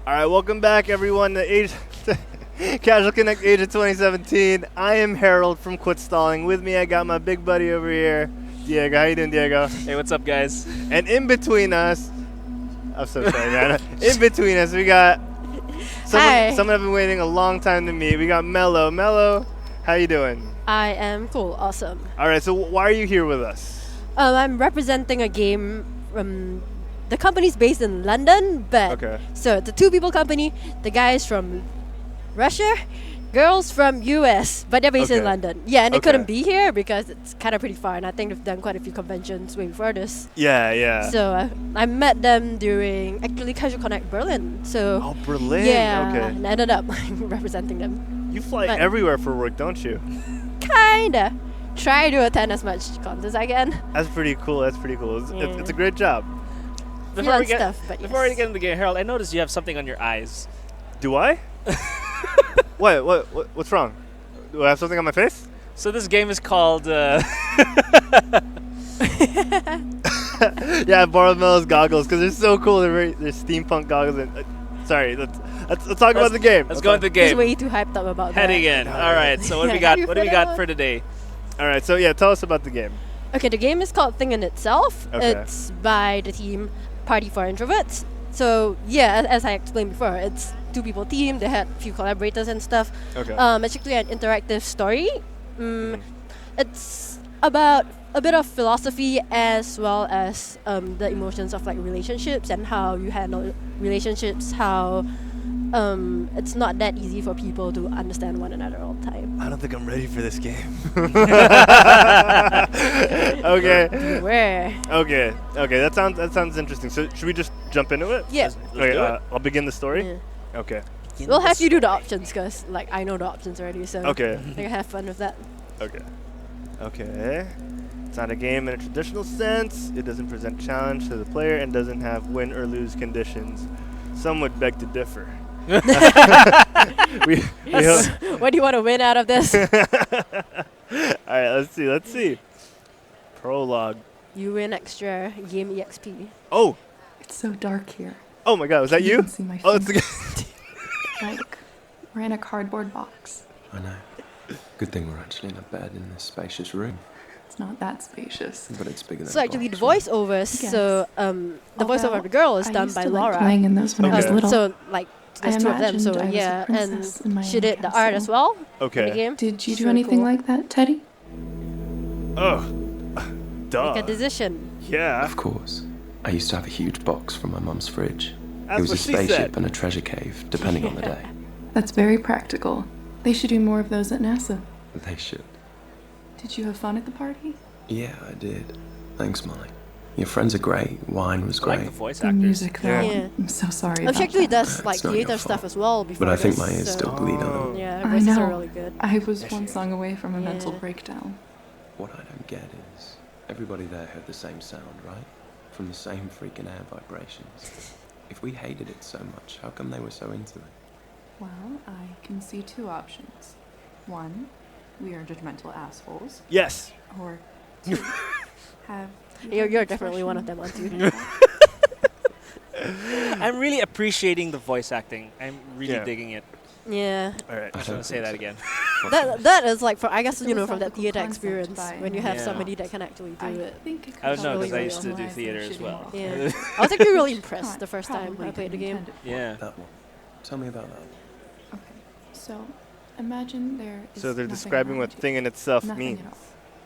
All right, welcome back, everyone, to Casual Connect Asia 2017. I am Harold from Quit Stalling. With me, I got my big buddy over here, Diego. How you doing, Diego? Hey, what's up, guys? And in between us, I'm so sorry, man. In between us, we got someone I've been waiting a long time to meet. We got Mello. Mello, how you doing? I am cool, awesome. All right, so why are you here with us? I'm representing a game from the company's based in London, but so it's a two-people company. The guys from Russia, girls from US, but they're based in London. Yeah, and they couldn't be here because it's kind of pretty far, and I think they've done quite a few conventions way before this. Yeah. So I met them during actually Casual Connect Berlin. So Berlin. Yeah, okay. and I ended up representing them. You fly everywhere for work, don't you? Kinda. Try to attend as much cons as I can. That's pretty cool. It's a great job. Before we get into the game, Harold, I noticed you have something on your eyes. Do I? What's wrong? Do I have something on my face? So this game is called. Yeah, I borrowed Mello's goggles because they're so cool. They're steampunk goggles. And sorry, let's talk about the game. Let's go into the game. He's way too hyped up about Heading in. All right. So what do we got? What do we got for today? All right. So yeah, tell us about the game. Okay, the game is called Thing in Itself. Okay. It's by the team Party for Introverts. So yeah, as I explained before, it's two-people team. They had a few collaborators and stuff. Okay. It's actually an interactive story. It's about a bit of philosophy as well as the emotions of like relationships and how you handle relationships. How it's not that easy for people to understand one another all the time. I don't think I'm ready for this game. Okay. Beware. Okay. That sounds interesting. So should we just jump into it? Yeah. Okay. I'll begin the story. Yeah. Okay. We'll have you do the options because like I know the options already, so I can have fun with that. Okay. It's not a game in a traditional sense. It doesn't present challenge to the player and doesn't have win or lose conditions. Some would beg to differ. What do you want to win out of this? All right, let's see. Prologue. You win extra game EXP. Oh. It's so dark here. Oh my God, was that you? Can see my it's like we're in a cardboard box. I know. Good thing we're actually in a bed in this spacious room. It's not that spacious. But it's bigger than So actually the voiceovers, the voiceover of the girl is done by Laura. Playing in those when I was little. So like there's two of them, so yeah, and she did the art as well. Okay. In the game. Did you do anything like that, Teddy? Oh, duh. Make a decision. Yeah. Of course. I used to have a huge box from my mum's fridge. That's it was a what she spaceship said. and a treasure cave, depending on the day. That's very practical. They should do more of those at NASA. They should. Did you have fun at the party? Yeah, I did. Thanks, Molly. Your friends are great. Wine was great. I like the voice The actors. music, though. Yeah. I'm so sorry She about actually that. does like It's not theater your stuff fault. as well before But I think this, my ears so still bleed on them. yeah, her I voices know. are really good. I was one song away from a mental breakdown. What I don't get is, everybody there heard the same sound, right? From the same freaking air vibrations. If we hated it so much, how come they were so into it? Well, I can see two options. One, we are judgmental assholes. Yes. Or two, have You're definitely one of them, aren't you? I'm really appreciating the voice acting. I'm really digging it. Yeah. All right. I'm just gonna say that again. That is like I guess from that Philosophical theater concept experience by when you have Yeah. somebody that can actually do it. think it I don't know really, because I really used to do analyze theater their as shitty well. morals. Yeah. I was actually really impressed Not the first time I probably played the game. intended for. Yeah. That one. Tell me about that. Okay, so imagine there is So they're nothing describing what around you. thing in itself Nothing means. at all.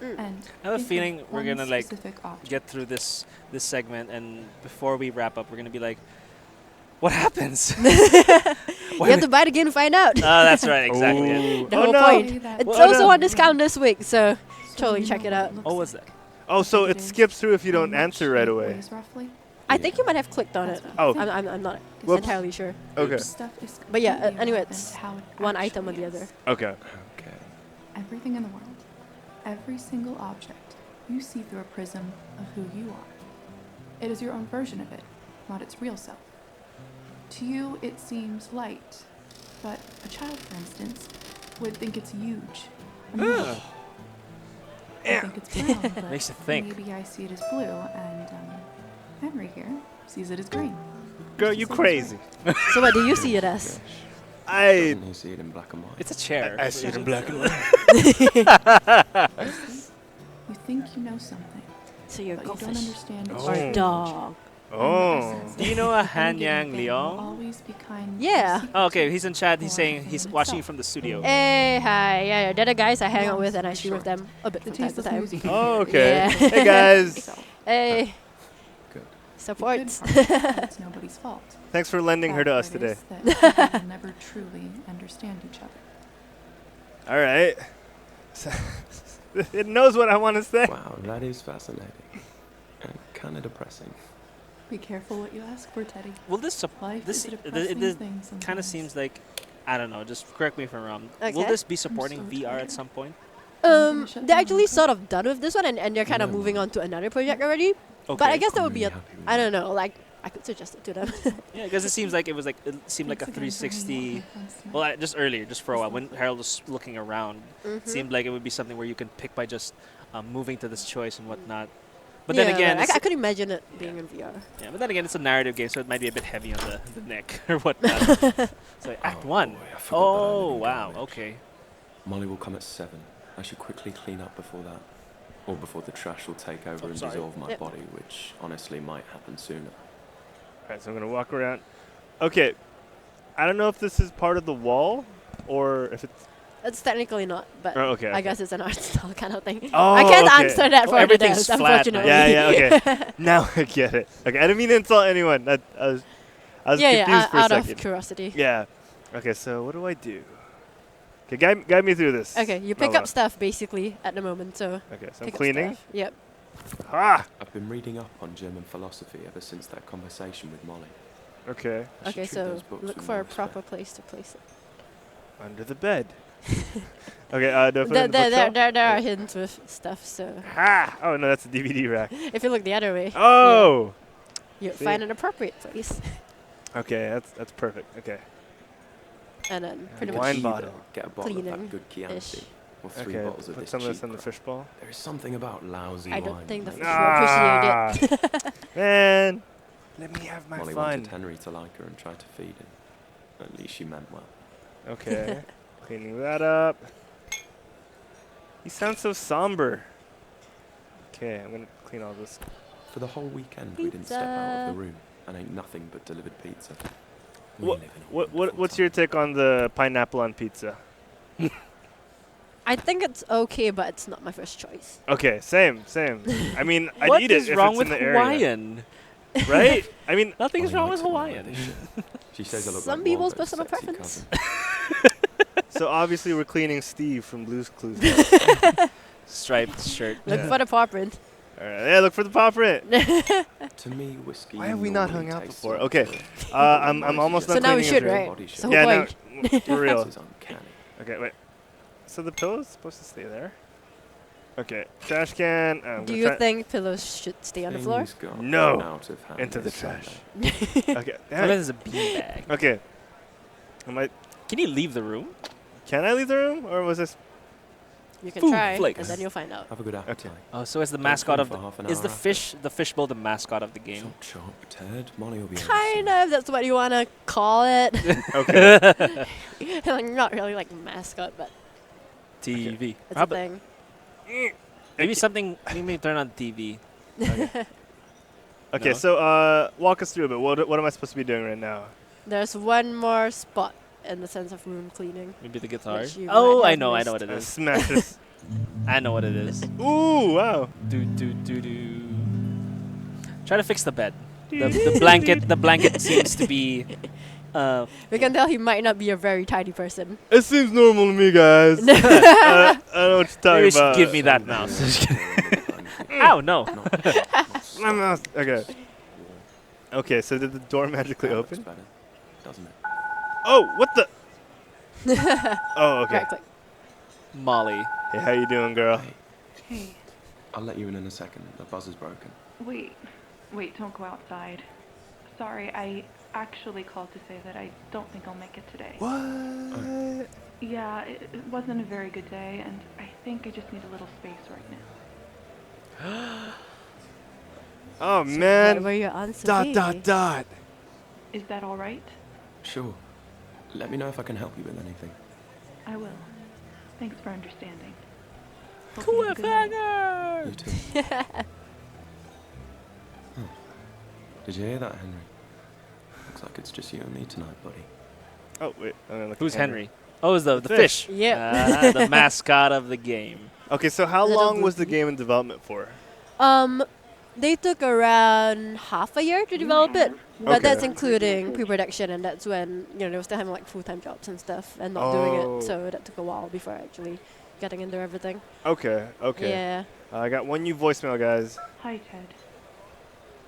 Mm. And I have a think of feeling we're one gonna like specific object. get through this segment, and before we wrap up, we're gonna be like, "What happens?" You have to buy the game to find out. Oh, that's right, exactly. Ooh. The Oh, whole no. point. That It's Oh, also no. on discount this week, so totally you check know it what out. looks Oh, what's like. that? Oh, so Think it is, skips through if you how don't much answer right it away. weighs roughly. I think you might have clicked on it. Oh. I'm not Whoops. entirely sure. Okay. Stuff is But yeah, completely anyway, irrelevant it's to how it one item or actually the is. other. Okay. Okay. Everything in the world, every single object, you see through a prism of who you are. It is your own version of it, not its real self. To you, it seems light, but a child, for instance, would think it's huge. I think it's brown, but Makes you think. maybe I see it as blue, and Henry here sees it as green. Girl, you crazy. So what do you see it as? Doesn't he see it in black and white? It's a chair. I see it in black and white. You think you know something, So you're but you don't goldfish. understand its Oh. Or true dog. Oh. Do you know a Han Any Yang given thing will Leong? always be kind Yeah. and Oh, okay, he's in chat. He's Or saying the he's thing watching you itself. from the studio. Hey, hi. Yeah, they're the guys I hang out with and I Long stream with story them a bit The from time to tasteless time. music Oh, okay. Yeah. Hey, guys. So, Hey, Good. the good supports. part is that it's nobody's fault. Thanks for lending her to Bad us part today. is that we will never truly understand each other. All right. It knows what I want to say. Wow, that is fascinating. And kind of depressing. Be careful what you ask for, Teddy. Will this Life this is a it depressing thing kind of sometimes. seems like, I don't know. Just correct me if I'm wrong. Will Okay. this be supporting so VR tired. at some point? They're actually sort of done with this one and they're kind of No, moving no. on to another project already. Okay. But I guess that I'm would be really a, happy with I that. don't know, like I could suggest it to them. Yeah, because it seems like it seemed like a Thanks again for hanging 360. out with my friends tonight. Well, just earlier, just for a while, when Harold was looking around, it seemed like it would be something where you can pick by just moving to this choice and whatnot. But then Yeah, again, right. it's- I could imagine it being in VR. yeah, but then again, it's a narrative game, so it might be a bit heavy on the neck or whatnot. So Act Oh, 1. boy, I forgot that I live Oh, in wow, garbage. okay. Molly will come at 7. I should quickly clean up before that. Or before the trash will take over Oh, and sorry. dissolve my Yep. body, which honestly might happen sooner. All right, so I'm going to walk around. Okay. I don't know if this is part of the wall or if it's... It's technically not, but Oh, okay. I guess it's an art style kind of thing. Oh, I can't okay. answer that Oh, for the everything's devs, flat now. unfortunately. Yeah, okay. Now I get it. Okay, I didn't mean to insult anyone. I was confused for a out second. of curiosity. Yeah. Okay, so what do I do? Okay, guide me through this. Okay, you pick Nala. up stuff basically at the moment, so Okay, so I'm pick up cleaning. stuff. Yep. Ah! I've been reading up on German philosophy ever since that conversation with Molly. Okay. I should Okay, treat so those books look with for more a proper respect. place to place it. Under the bed. Okay, do I put it There, in the bookshelf? there are hints with stuff, so Ah! Oh, no, that's a DVD rack. if you look the other way, Oh! you'll See? find an appropriate place. Okay, that's perfect. Okay. And then pretty Wine much Either bottle. Get a bottle of cleaning that good Chianti, or 3 Okay, bottles of put this some of this cheap in the crap. fishbowl. There is something about lousy I wine. don't think the that fish makes will appreciate it. Man, let me have my Molly fun. wanted Henry to like her and try to feed him. At least she meant well. Okay, cleaning that up. You sound so somber. Okay, I'm gonna clean all this. For the whole weekend, we didn't step out of Pizza. the room and ate nothing but delivered pizza. We live in a What's wonderful your time. take on the pineapple on pizza? I think it's okay, but it's not my first choice. Okay, same. I mean, I'd What eat it is if wrong it's with in the area, Hawaiian? right? I mean, Nothing's Molly wrong with likes it when I Hawaiian. wear this shirt. She says I look Some like people's Waldo's personal sexy preference. cousin. so obviously we're cleaning Steve from Blue's Clues. Striped shirt. Look Yeah. for the paw print. All right, yeah, look for the paw print. To me, whiskey. Why have we not normally hung out tastes before? like Okay, the- I'm Molly almost So done now we cleaning should, his room. right? Body So shape. Yeah, point. no, for real. This is uncanny. Okay, wait. So the pillow's supposed to stay there. Okay, trash can. Do you think pillows should stay on the floor? Things got No. out of hand Into the this trash. Sunday. Okay. Well, this is a beanbag. Okay. Can you leave the room? Can I leave the room, or was this? You can Food try, flakes. and then you'll find out. Have a good appetite. Oh, so is the Don't mascot film of for half an is the hour fish fishbowl the mascot of the game? Chop, chop, Ted. Molly will be able to Kind see. of. That's what you want to call it. Okay. Like, not really like mascot, but TV. it's How a about- thing. Maybe something. Maybe turn on TV. Okay. No? So walk us through a bit. What am I supposed to be doing right now? There's one more spot in the sense of room cleaning. Maybe the guitar. Which you Oh, might I have know missed. what it is. Smash this. I know what it is. Ooh, wow. Do do do do. Try to fix the bed. The blanket seems to be. We can tell he might not be a very tidy person. It seems normal to me, guys. I don't know what you're Maybe talking you should about. give me that mouse. Ow, no. My mouse. Okay. Okay, so did the door magically That looks open? better, doesn't it? Oh, what the? Oh, okay. Right click. Molly. Hey, how you doing, girl? Hey, I'll let you in a second. The buzzer's broken. wait, don't go outside. Sorry, I actually called to say that I don't think I'll make it today. What? Yeah, it wasn't a very good day, and I think I just need a little space right now. Oh What man. were your answers? Dot. Is that all right? Sure. Let me know if I can help you with anything. I will. Thanks for understanding. Hope you have a good night. You too. Huh. Did you hear that, Henry? Looks like it's just you and me tonight, buddy. Oh, wait. Who's Henry? Oh, it's the fish. Yeah. The mascot of the game. Okay, so how long was the game in development for? They took around half a year to develop it, but Okay. that's including pre-production, and that's when they were still having like full-time jobs and stuff and not doing it. So that took a while before actually getting into everything. Okay. Yeah. I got one new voicemail, guys. Hi, Ted.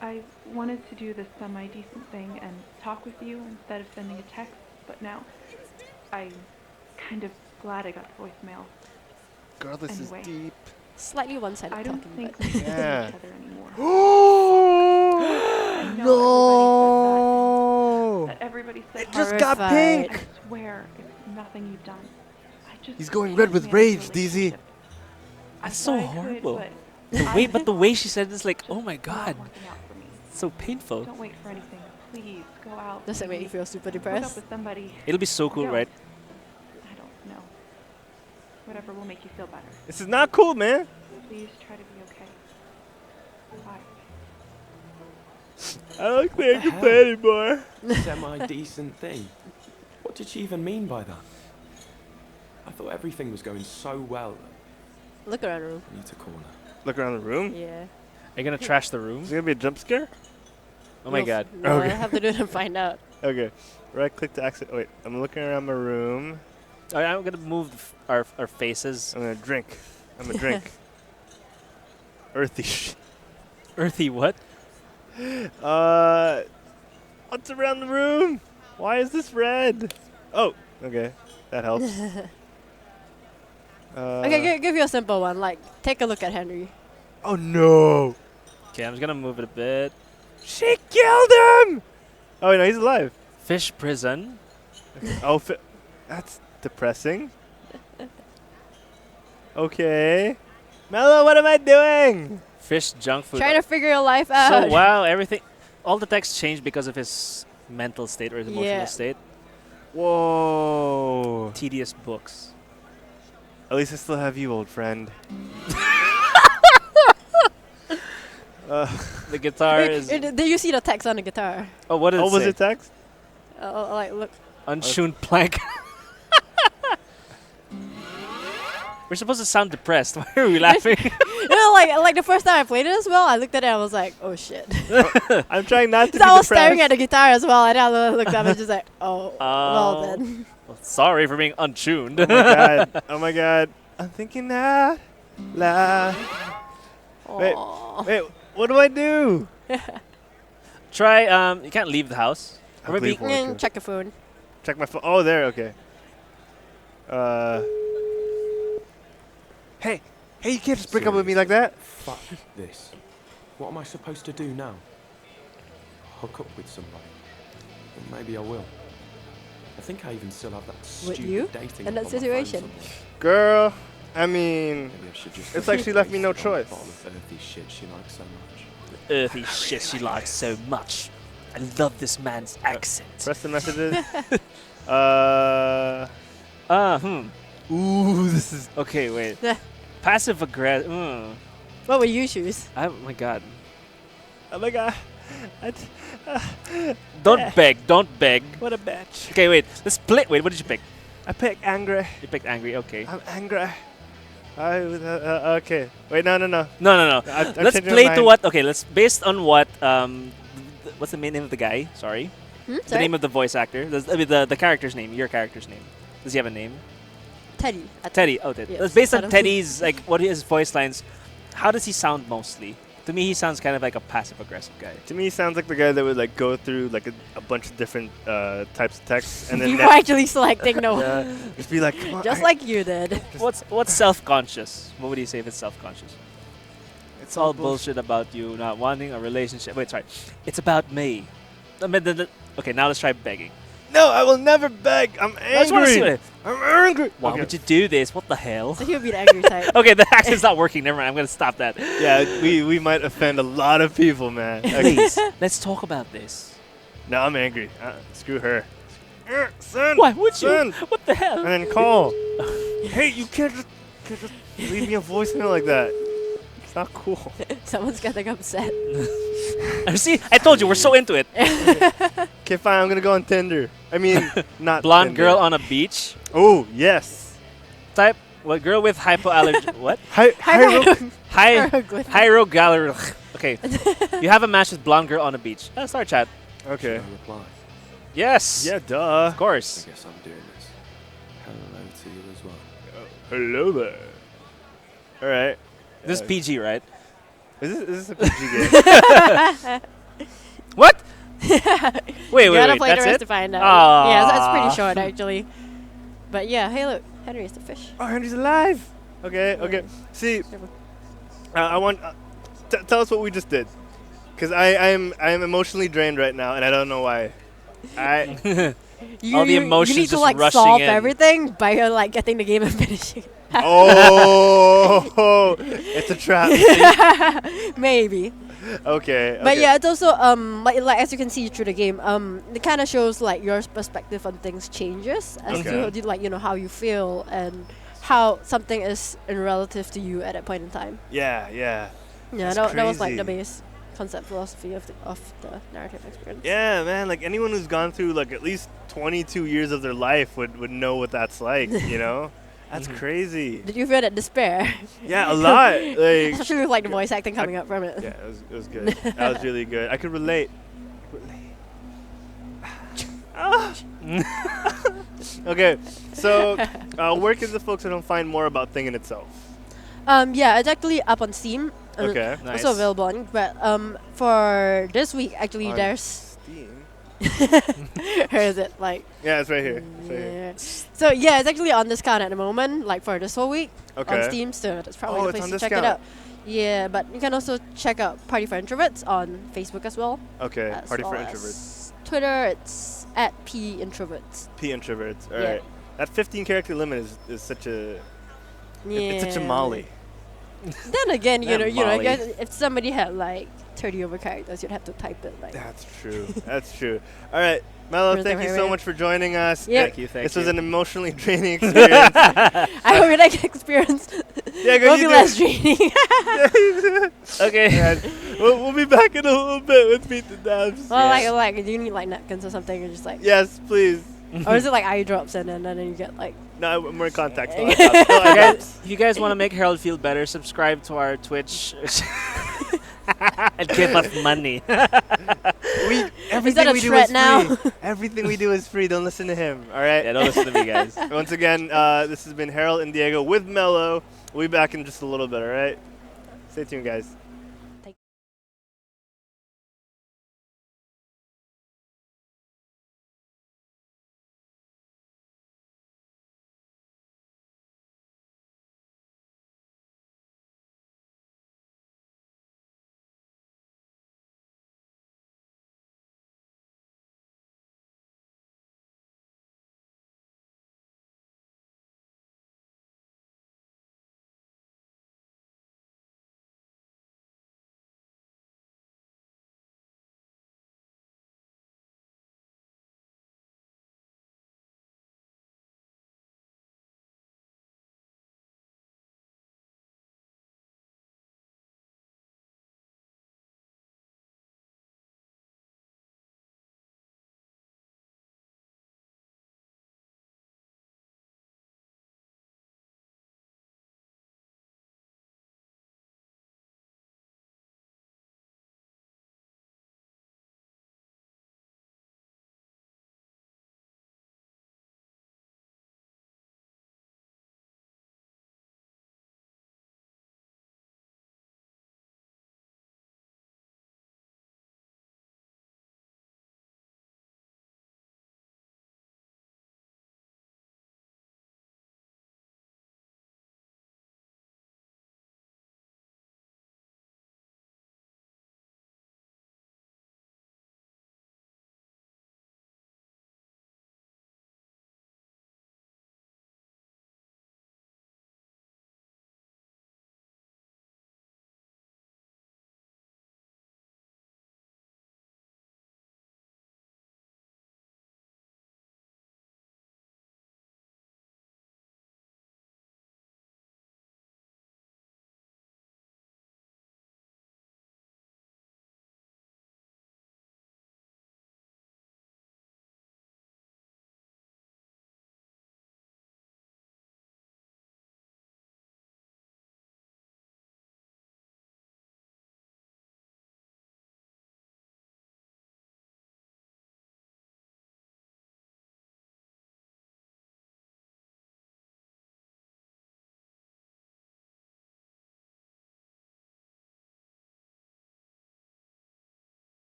I wanted to do the semi-decent thing and talk with you instead of sending a text, but now I'm kind of glad I got the voicemail. Girl, this Anyway. is deep. Slightly one-sided I don't talking, think but we can Yeah. each other anymore. I No! know everybody says It that. just got Horrified. pink! I swear it's nothing you've done. I just He's going can't red with manage the rage, DZ. relationship. I That's so thought I could, horrible. but The way she said this, like, oh my it's god, not working out for me. so painful. Don't wait for anything. Please go out. does that make you maybe feel super hook up depressed? with somebody. It'll be so cool, Go. right? I don't know. Whatever will make you feel better. This is not cool, man. Please try to be okay. Bye. I don't think I can hell? play anymore. Semi-decent thing. What did she even mean by that? I thought everything was going so well. Look around the room. I need to call her. Look around the room. Yeah. Are you gonna trash the room? Is there gonna be a jump scare? Oh my god. No, Okay. I have to do it and find out. Okay. Right click to exit. Wait, I'm looking around my room. Alright, I'm gonna move our faces. I'm gonna drink. I'm gonna drink. Earthy shit. Earthy what? What's around the room? Why is this red? Oh, okay. That helps. Okay, give you a simple one. Like, take a look at Henry. Oh no! Okay, I'm just gonna move it a bit. She killed him! Oh no, he's alive. Fish prison. Oh, that's depressing. Okay. Mello, what am I doing? Fish junk food. Trying to figure your life out. So wow, everything, all the text changed because of his mental state or his emotional state. Whoa. Tedious books. At least I still have you, old friend. The guitar is. Did you see the text on the guitar? Oh, what did it say? was it text? Like, look. Untuned plank. We're supposed to sound depressed. Why are we laughing? Like the first time I played it as well, I looked at it and I was like, oh shit. I'm trying not to be So I was depressed. staring at the guitar as well, and I looked up and just like, oh, well then. Well, sorry for being untuned. Oh my god. Oh my god. I'm thinking that. Wait, what do I do? Try, you can't leave the house. Or I'll maybe leave Check your phone. Check my phone. Oh, there. Okay. Hey, you can't just break up with me like that. Fuck this. What am I supposed to do now? Hook up with somebody. Well, maybe I will. I think I even still have that With stupid you? dating In that app on my phone situation? somewhere. Girl, I mean, Maybe I should just it's like she left me no waste it on the choice. bottle of earthy shit she likes so much. earthy shit she likes so much. I love this man's accent. Press the messages. Ooh, this is okay. Wait, passive aggressive. What would you choose? Oh my god! Oh my god. Don't beg. Don't beg. What a bitch. Okay, wait. Let's split. Wait, what did you pick? I picked angry. You picked angry. Okay. I'm angry. Okay. Wait, no. No. I'm Let's changing play my to mind. what? Okay, let's based on what. What's the main name of the guy? Sorry. The Sorry? name of the voice actor. The character's name. Your character's name. Does he have a name? Teddy. Teddy. Oh, Teddy. Yes, That's based on Adam. Teddy's like what his voice lines. How does he sound mostly? To me, he sounds kind of like a passive aggressive guy. To me, he sounds like the guy that would like go through like a bunch of different types of text and then Before actually selecting no. just be like, come on, Just like you did. What's self-conscious? What would you say if it's self-conscious? It's all bullshit about you not wanting a relationship. Wait, sorry. It's about me. Okay, now let's try begging. No, I will never beg. I'm I just want to see angry. what I'm angry. Why Okay. would you do this? What the hell? So he would be the angry type. Okay, the accent's not working. Never mind. I'm going to stop that. Yeah, we might offend a lot of people, man. Okay. Please, let's talk about this. No, I'm angry. Screw her. Son. Why would son. you? What the hell? And then call. Hey, you can't just leave me a voicemail like that. It's not cool. Someone's getting upset. See, I told you we're so into it. Okay, fine. I'm gonna go on Tinder. I mean, not blonde Tinder. girl on a beach. Oh yes. Type what girl with hypoallergy? What? Hieroglyph. Okay. You have a match with blonde girl on a beach. Start chat. Okay. Reply. Yes. Yeah, duh. Of course. I guess I'm doing this. Hello to you as well. Hello there. All right. This is PG, right? Is this a PG game? What? wait, You gotta play the that's rest it? to find out. Aww. Yeah, so it's pretty short actually. But yeah, hey look, Henry is the fish. Oh, Henry's alive. Okay, okay. See, I want. Tell us what we just did, because I am emotionally drained right now, and I don't know why. You, all the emotions you need to just like rushing solve in. everything by like getting the game and finishing. Oh, it's a trap. Maybe. Okay. But yeah, it's also like as you can see through the game, it kind of shows like your perspective on things changes as to like how you feel and how something is in relative to you at that point in time. Yeah. Yeah, that was like the base concept philosophy of the narrative experience. Yeah, man. Like anyone who's gone through like at least 22 years of their life would know what that's like. You know, that's crazy. Did you feel that despair? Yeah, a lot. Like especially with like the voice acting coming up from it. Yeah, it was good. That was really good. I could relate. Okay, so where can the folks that don't find more about Thing in itself? Yeah, it's actually up on Steam. Okay, also available on. But for this week, actually, on there's Steam. Or is it like? Yeah, it's right here. It's right here. So yeah, it's actually on discount at the moment, like for this whole week on Okay. Steam. So that's probably the it's place on to check it discount. out. Yeah, but you can also check out Party for Introverts on Facebook as well. Okay, as Party for well Introverts. as Twitter, it's at @pintroverts. P Introverts. All Yeah. right. That 15 character limit is such a. Yeah. It's such a molly. Then again, you That know, I Molly. guess if somebody had like 30 over characters, you'd have to type it like. That's true. That's true. All right, Mello, Where's thank the you so right? much for joining us. Yep. Thank you. This was an emotionally draining experience. I hope your next experience Yeah, go will you be do less draining. Okay. And we'll be back in a little bit with Meet the Devs. Well, like, do you need like napkins or something, or just like? Yes, please. Or is it like eye drops and then you get like? No, more contacts. Still Okay. eye drops. If you guys want to make Harold feel better, subscribe to our Twitch and give us money. Everything a we do threat is now? free. Everything we do is free. Don't listen to him. All right. Yeah, don't listen to me, guys. Once again, this has been Harold and Diego with Mello. We'll be back in just a little bit. All right. Stay tuned, guys.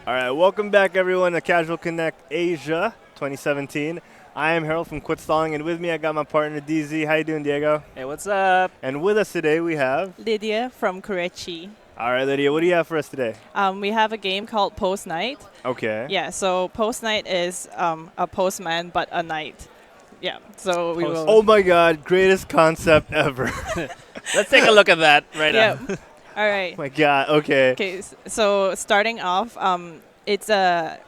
All right, welcome back, everyone, to Casual Connect Asia 2017. I am Harold from Quit Stalling, and with me I got my partner DZ. How you doing, Diego? Hey, what's up? And with us today we have Lydia from Kurechi. All right, Lydia, what do you have for us today? We have a game called Post Night. Okay. Yeah, so Post Night is a postman but a knight. Yeah, so we will. Oh my God, greatest concept ever. Let's take a look at that right now. All right. Oh my God, okay. Okay, so starting off, it's a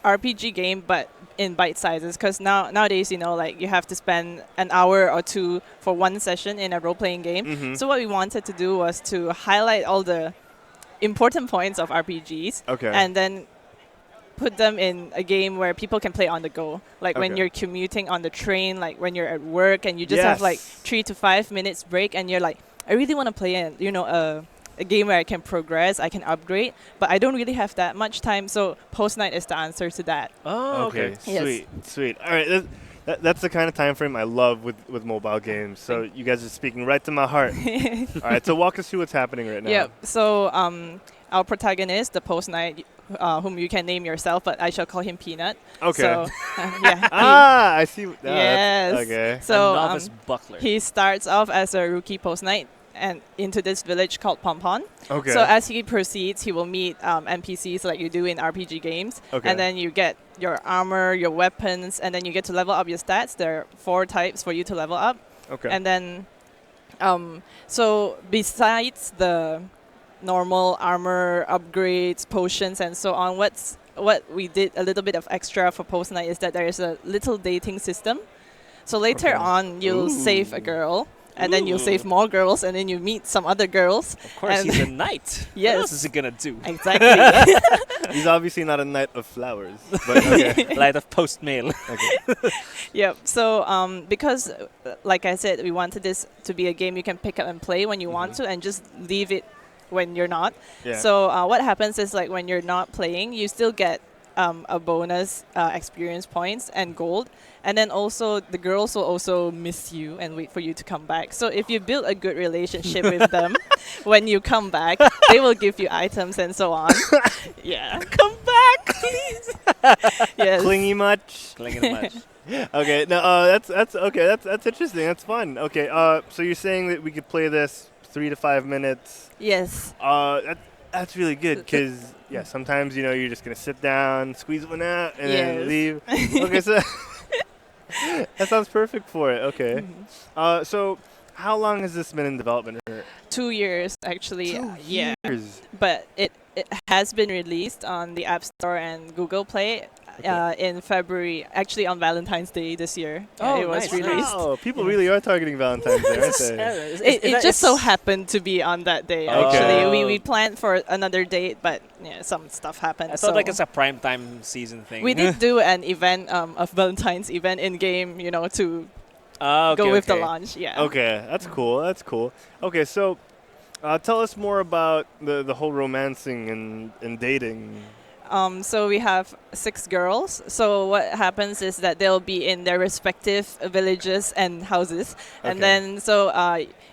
RPG game but in bite sizes, because nowadays, you know, like you have to spend an hour or two for one session in a role-playing game. So what we wanted to do was to highlight all the important points of RPGs and then put them in a game where people can play on the go. Like when you're commuting on the train, like when you're at work and you just have like 3 to 5 minutes break and you're like, I really want to play a game where I can progress, I can upgrade, but I don't really have that much time. So Post Night is the answer to that. Oh, okay. Sweet. All right, that's the kind of time frame I love with mobile games. So you guys are speaking right to my heart. All right, so walk us through what's happening right now. Yeah. So our protagonist, the Post Night, whom you can name yourself, but I shall call him Peanut. Okay. So, yeah. I see. Yes. Okay. So a novice buckler. He starts off as a rookie Post Night and into this village called Pompon. Okay. So as he proceeds, he will meet NPCs like you do in RPG games. Okay. And then you get your armor, your weapons, and then you get to level up your stats. There are 4 types for you to level up. Okay. And then, so besides the normal armor upgrades, potions, and so on, what we did a little bit of extra for Post Night is that there is a little dating system. So later on, you'll save a girl. And then you'll save more girls, and then you meet some other girls. Of course, he's a knight. Yes. What else is he gonna do? Exactly. He's obviously not a knight of flowers, but okay. Light of post mail. Okay. Yep. So because, like I said, we wanted this to be a game you can pick up and play when you want to, and just leave it when you're not. Yeah. So what happens is, like, when you're not playing, you still get a bonus experience points and gold. And then also the girls will also miss you and wait for you to come back. So if you build a good relationship with them, when you come back, they will give you items and so on. Yeah. Come back, please. Yes. Clingy much? Clingy much. Okay. No. That's okay. That's interesting. That's fun. Okay. So you're saying that we could play this 3 to 5 minutes? Yes. That's really good because sometimes you're just gonna sit down, squeeze one out, and then leave. Okay. So. That sounds perfect for it. Okay. So how long has this been in development? 2 years, actually. 2 Yeah. years. But it has been released on the App Store and Google Play in February, actually on Valentine's Day this year. It was released. Oh, people really are targeting Valentine's Day, aren't they? It just so happened to be on that day, actually. We planned for another date, but some stuff happened. I thought like it's a prime time season thing. We did do an event, a Valentine's event in game, to go with the launch. Yeah. Okay, that's cool. That's cool. Okay, so tell us more about the whole romancing and dating. So we have 6 girls. So what happens is that they'll be in their respective villages and houses. And then,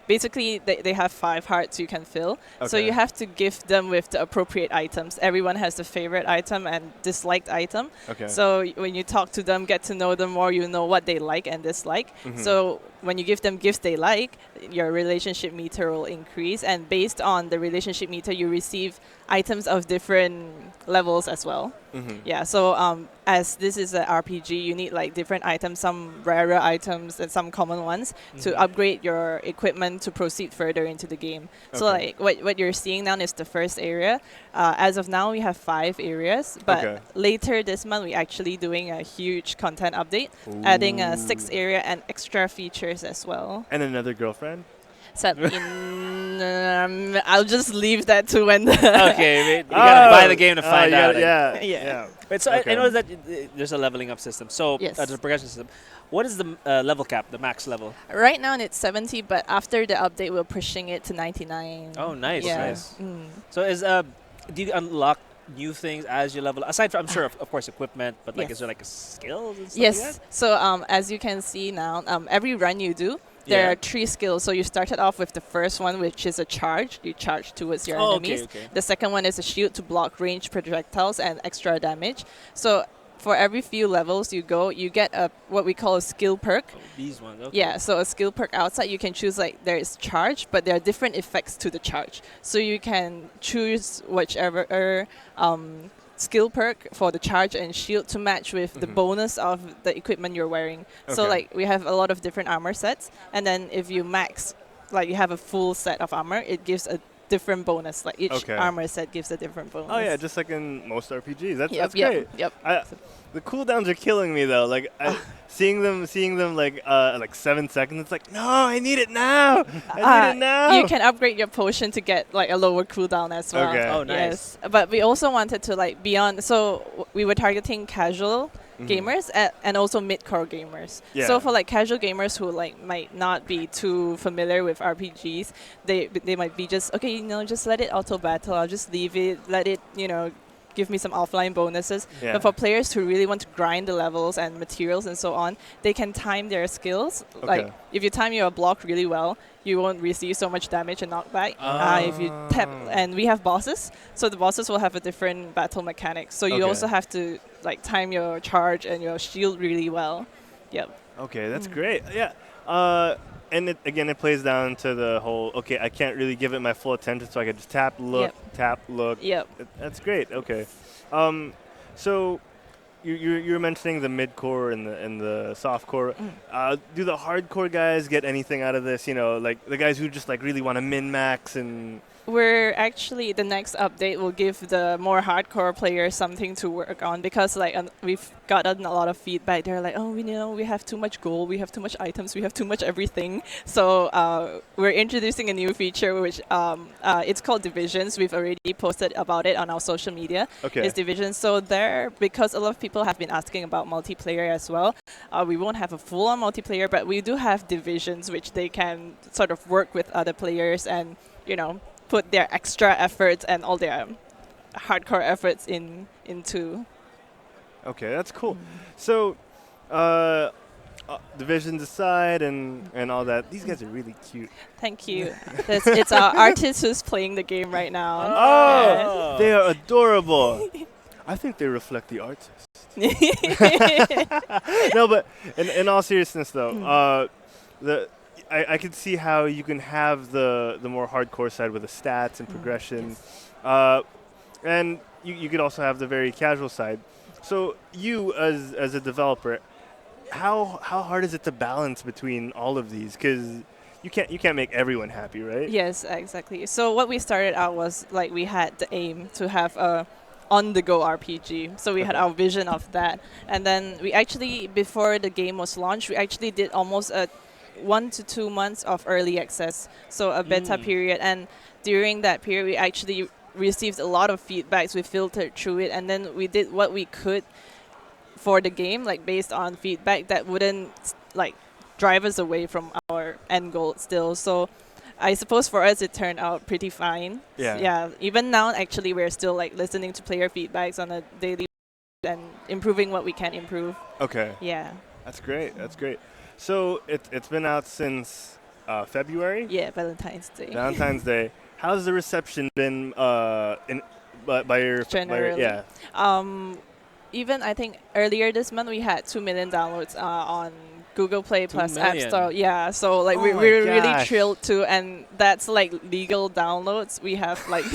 basically, they have 5 hearts you can fill. So you have to gift them with the appropriate items. Everyone has a favorite item and disliked item. So when you talk to them, get to know them more, you know what they like and dislike. So when you give them gifts they like, your relationship meter will increase. And based on the relationship meter, you receive items of different levels as well. Yeah, so as this is an RPG, you need like different items, some rarer items and some common ones to upgrade your equipment to proceed further into the game. So like what you're seeing now is the first area. As of now, we have 5 areas, but later this month, we're actually doing a huge content update, adding a 6th area and extra features as well. And another girlfriend? I'll just leave that to when the okay, you gotta buy the game to find out. Yeah. But so I know that there's a leveling up system. So there's a progression system. What is the level cap, the max level? Right now it's 70, but after the update, we're pushing it to 99. Oh, nice, nice. Mm. So do you unlock new things as you level? Aside from, I'm sure, of course, equipment, but like, is there like a skills and stuff like that? So as you can see now, every run you do, there are 3 skills. So you started off with the first one, which is a charge. You charge towards your enemies. Okay. The second one is a shield to block ranged projectiles and extra damage. So for every few levels you go, you get a what we call a skill perk. Oh, these ones. Okay. Yeah, so a skill perk outside, you can choose like there is charge, but there are different effects to the charge. So you can choose whichever skill perk for the charge and shield to match with the bonus of the equipment you're wearing. So like we have a lot of different armor sets, and then if you max, like you have a full set of armor, it gives a different bonus. Like each armor set gives a different bonus. Oh yeah, just like in most RPGs. That's great. Yep. The cooldowns are killing me though. Like seeing them like 7 seconds. It's like, no, I need it now. I need it now. You can upgrade your potion to get like a lower cooldown as well. Okay. Oh, nice. Yes, but we also wanted to like beyond. So we were targeting casual gamers and also mid-core gamers. Yeah. So for like casual gamers who like might not be too familiar with RPGs, they might be just just let it auto battle. I'll just leave it. Let it give me some offline bonuses. Yeah. But for players who really want to grind the levels and materials and so on, they can time their skills. Like if you time your block really well, you won't receive so much damage and knockback. If you tap, and we have bosses, so the bosses will have a different battle mechanic. So you also have to like time your charge and your shield really well. Yep. Okay, that's great. Yeah. And it plays down to the whole, I can't really give it my full attention, so I can just tap, look, tap, look. Yep. That's great. Okay. So you're mentioning the mid-core and the soft-core. Do the hardcore guys get anything out of this? Like the guys who just like really want to min-max and... We're actually, the next update will give the more hardcore players something to work on, because like we've gotten a lot of feedback. They're like, we have too much gold, we have too much items, we have too much everything. So we're introducing a new feature, which it's called Divisions. We've already posted about it on our social media. Okay. It's Divisions. So because a lot of people have been asking about multiplayer as well, we won't have a full-on multiplayer, but we do have Divisions, which they can sort of work with other players and, put their extra efforts and all their hardcore efforts into. Okay, that's cool. So, divisions aside and all that, these guys are really cute. Thank you. It's our artist who's playing the game right now. Oh, they are adorable. I think they reflect the artist. No, but in all seriousness though, I can see how you can have the more hardcore side with the stats and progression, and you could also have the very casual side. So you, as a developer, how hard is it to balance between all of these? Because you can't make everyone happy, right? Yes, exactly. So what we started out was like we had the aim to have a on-the-go RPG. So we had our vision of that, and then we actually, before the game was launched, we actually did almost a 1 to 2 months of early access, so a beta period. And during that period, we actually received a lot of feedbacks. We filtered through it, and then we did what we could for the game, like based on feedback that wouldn't like drive us away from our end goal still. So I suppose for us it turned out pretty fine. Yeah. Even now, actually, we're still like listening to player feedbacks on a daily and improving what we can improve. Okay. Yeah. That's great. That's great. So it's been out since February? Yeah, Valentine's Day. Valentine's Day. How's the reception been by your... Generally. Even I think earlier this month we had 2 million downloads on Google Play plus App Store. Yeah, so like we're really thrilled too, and that's like legal downloads. We have like...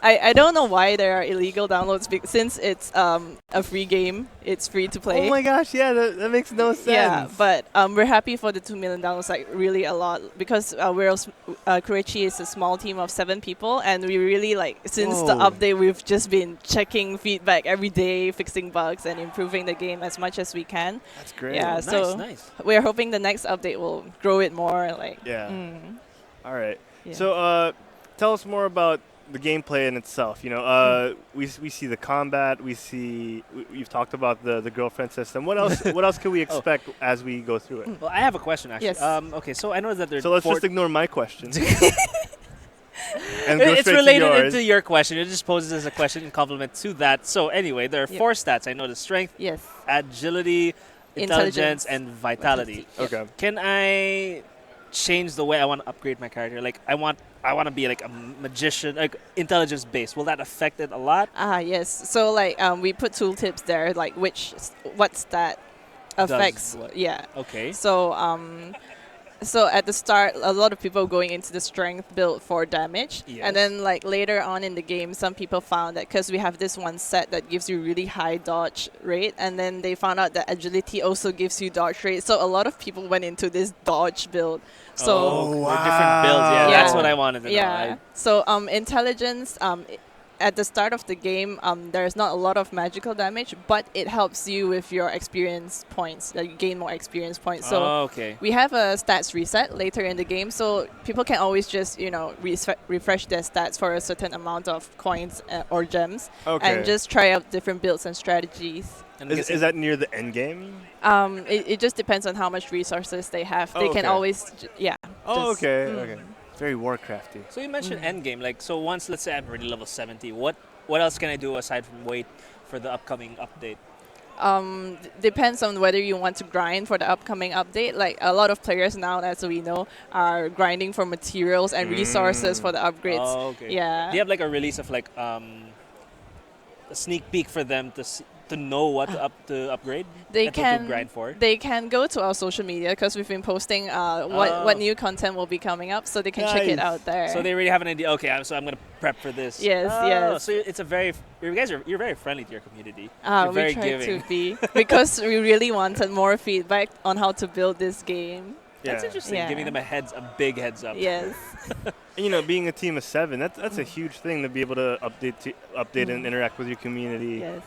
I don't know why there are illegal downloads, since it's a free game. It's free to play. Oh my gosh, yeah, that makes no sense. Yeah, but we're happy for the 2 million downloads, like really a lot, because Kurechi is a small team of 7 people, and we really like, since the update, we've just been checking feedback every day, fixing bugs and improving the game as much as we can. That's great. Yeah, so we're hoping the next update will grow it more. Like All right. Yeah. So tell us more about the gameplay in itself. We see the combat. You've talked about the girlfriend system. What else? What else can we expect as we go through it? Well, I have a question actually. Yes. Okay, so I know that there's. So let's just ignore my question. And it's related to your question. It just poses as a question in complement to that. So anyway, there are 4 stats. I know the strength, yes, agility, intelligence and vitality. Okay. Can I change the way I want to upgrade my character? Like I want to be like a magician, like intelligence based. Will that affect it a lot? Yes. So like we put tooltips there, like what stat affects. Yeah. Okay. So at the start, a lot of people going into the strength build for damage, and then like later on in the game, some people found that because we have this one set that gives you really high dodge rate, and then they found out that agility also gives you dodge rate. So a lot of people went into this dodge build. So different builds. Yeah, that's what I wanted to know. Yeah. So intelligence. At the start of the game, there's not a lot of magical damage, but it helps you with your experience points. Like you gain more experience points. So we have a stats reset later in the game, so people can always just refresh their stats for a certain amount of coins or gems, and just try out different builds and strategies. Is that near the end game? It just depends on how much resources they have. They can always, okay. Very Warcrafty. So you mentioned endgame, like so once let's say I'm already level 70, what else can I do aside from wait for the upcoming update? Depends on whether you want to grind for the upcoming update. Like a lot of players now, as we know, are grinding for materials and resources for the upgrades. Oh, okay. Yeah. Do you have like a release of like a sneak peek for them to know what to upgrade? They can to grind for? They can go to our social media because we've been posting what new content will be coming up, so they can check it out there. So they already have an idea. Okay, so I'm gonna prep for this. Yes. So it's you're very friendly to your community. You're very giving. To be because we really wanted more feedback on how to build this game. That's interesting. Giving them a big heads up. Yes. And, being a team of 7, that's a huge thing to be able to update and interact with your community. Yes.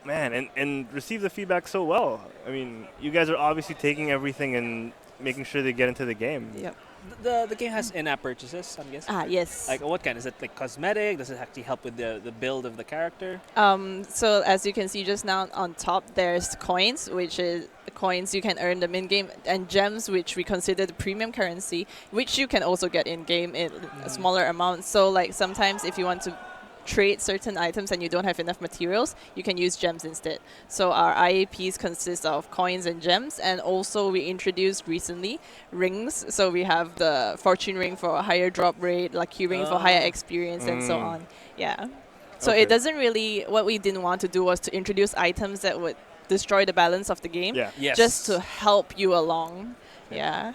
Man, and receive the feedback so well. I mean, you guys are obviously taking everything and making sure they get into the game. Yep. The game has in-app purchases, I'm guessing? Yes. Like what kind? Is it like cosmetic? Does it actually help with the build of the character? So as you can see just now on top, there's coins, which is coins you can earn them in-game, and gems, which we consider the premium currency, which you can also get in-game in a smaller amount. So like sometimes if you want to trade certain items and you don't have enough materials, you can use gems instead. So our IAPs consist of coins and gems, and also we introduced recently rings. So we have the fortune ring for a higher drop rate, lucky ring for higher experience, and so on. Yeah. So it doesn't really, what we didn't want to do was to introduce items that would destroy the balance of the game, just to help you along. Yeah.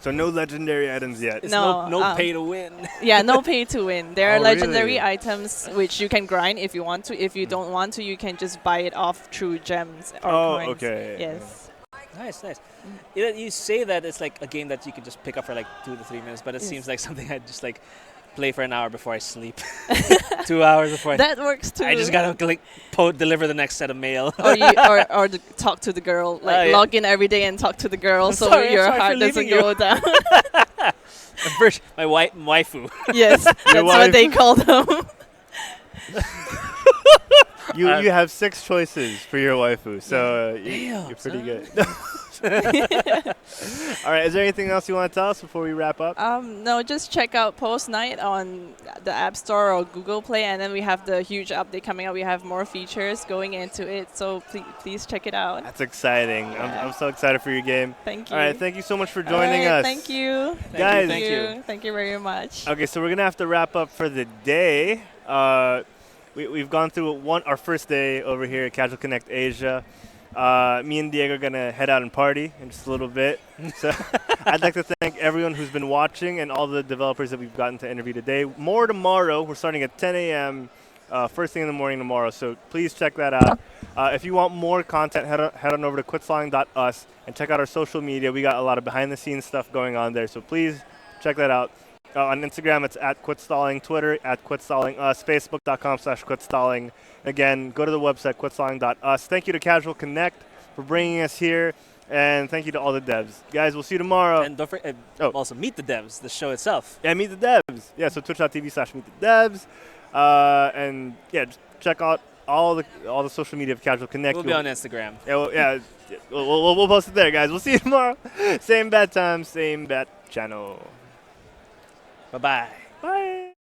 So no legendary items yet. It's no pay to win. Yeah, no pay to win. There are legendary items which you can grind if you want to. If you don't want to, you can just buy it off through gems or coins. Okay. Yes. Nice. You say that it's like a game that you can just pick up for like 2 to 3 minutes, but it seems like something I'd just like play for an hour before I sleep. 2 hours before. That works too. I just gotta deliver the next set of mail. or talk to the girl. Like log in every day and talk to the girl, so your heart doesn't go down. First, my waifu. Yes, that's what they call them. You have 6 choices for your waifu, so you're pretty good. All right, is there anything else you want to tell us before we wrap up? No, just check out Post Night on the App Store or Google Play, and then we have the huge update coming out. We have more features going into it, so please check it out. That's exciting. Yeah. I'm so excited for your game. Thank you. All right, thank you so much for joining us. Thank you. Guys. Thank you very much. Okay, so we're going to have to wrap up for the day. We've gone through our first day over here at Casual Connect Asia. Me and Diego are going to head out and party in just a little bit. So I'd like to thank everyone who's been watching and all the developers that we've gotten to interview today. More tomorrow. We're starting at 10 a.m. First thing in the morning tomorrow. So please check that out. If you want more content, head on over to quitstalling.us and check out our social media. We got a lot of behind-the-scenes stuff going on there. So please check that out. On Instagram, it's @quitstalling. Twitter, @quitstallingus. Facebook.com/quitstalling. Again, go to the website, quitstalling.us. Thank you to Casual Connect for bringing us here. And thank you to all the devs. Guys, we'll see you tomorrow. And don't forget, also Meet the Devs, the show itself. Yeah, Meet the Devs. Yeah, so twitch.tv/MeetTheDevs. And yeah, just check out all the social media of Casual Connect. We'll be on Instagram. Yeah, we'll post it there, guys. We'll see you tomorrow. Same bad time, same bad channel. Bye-bye. Bye.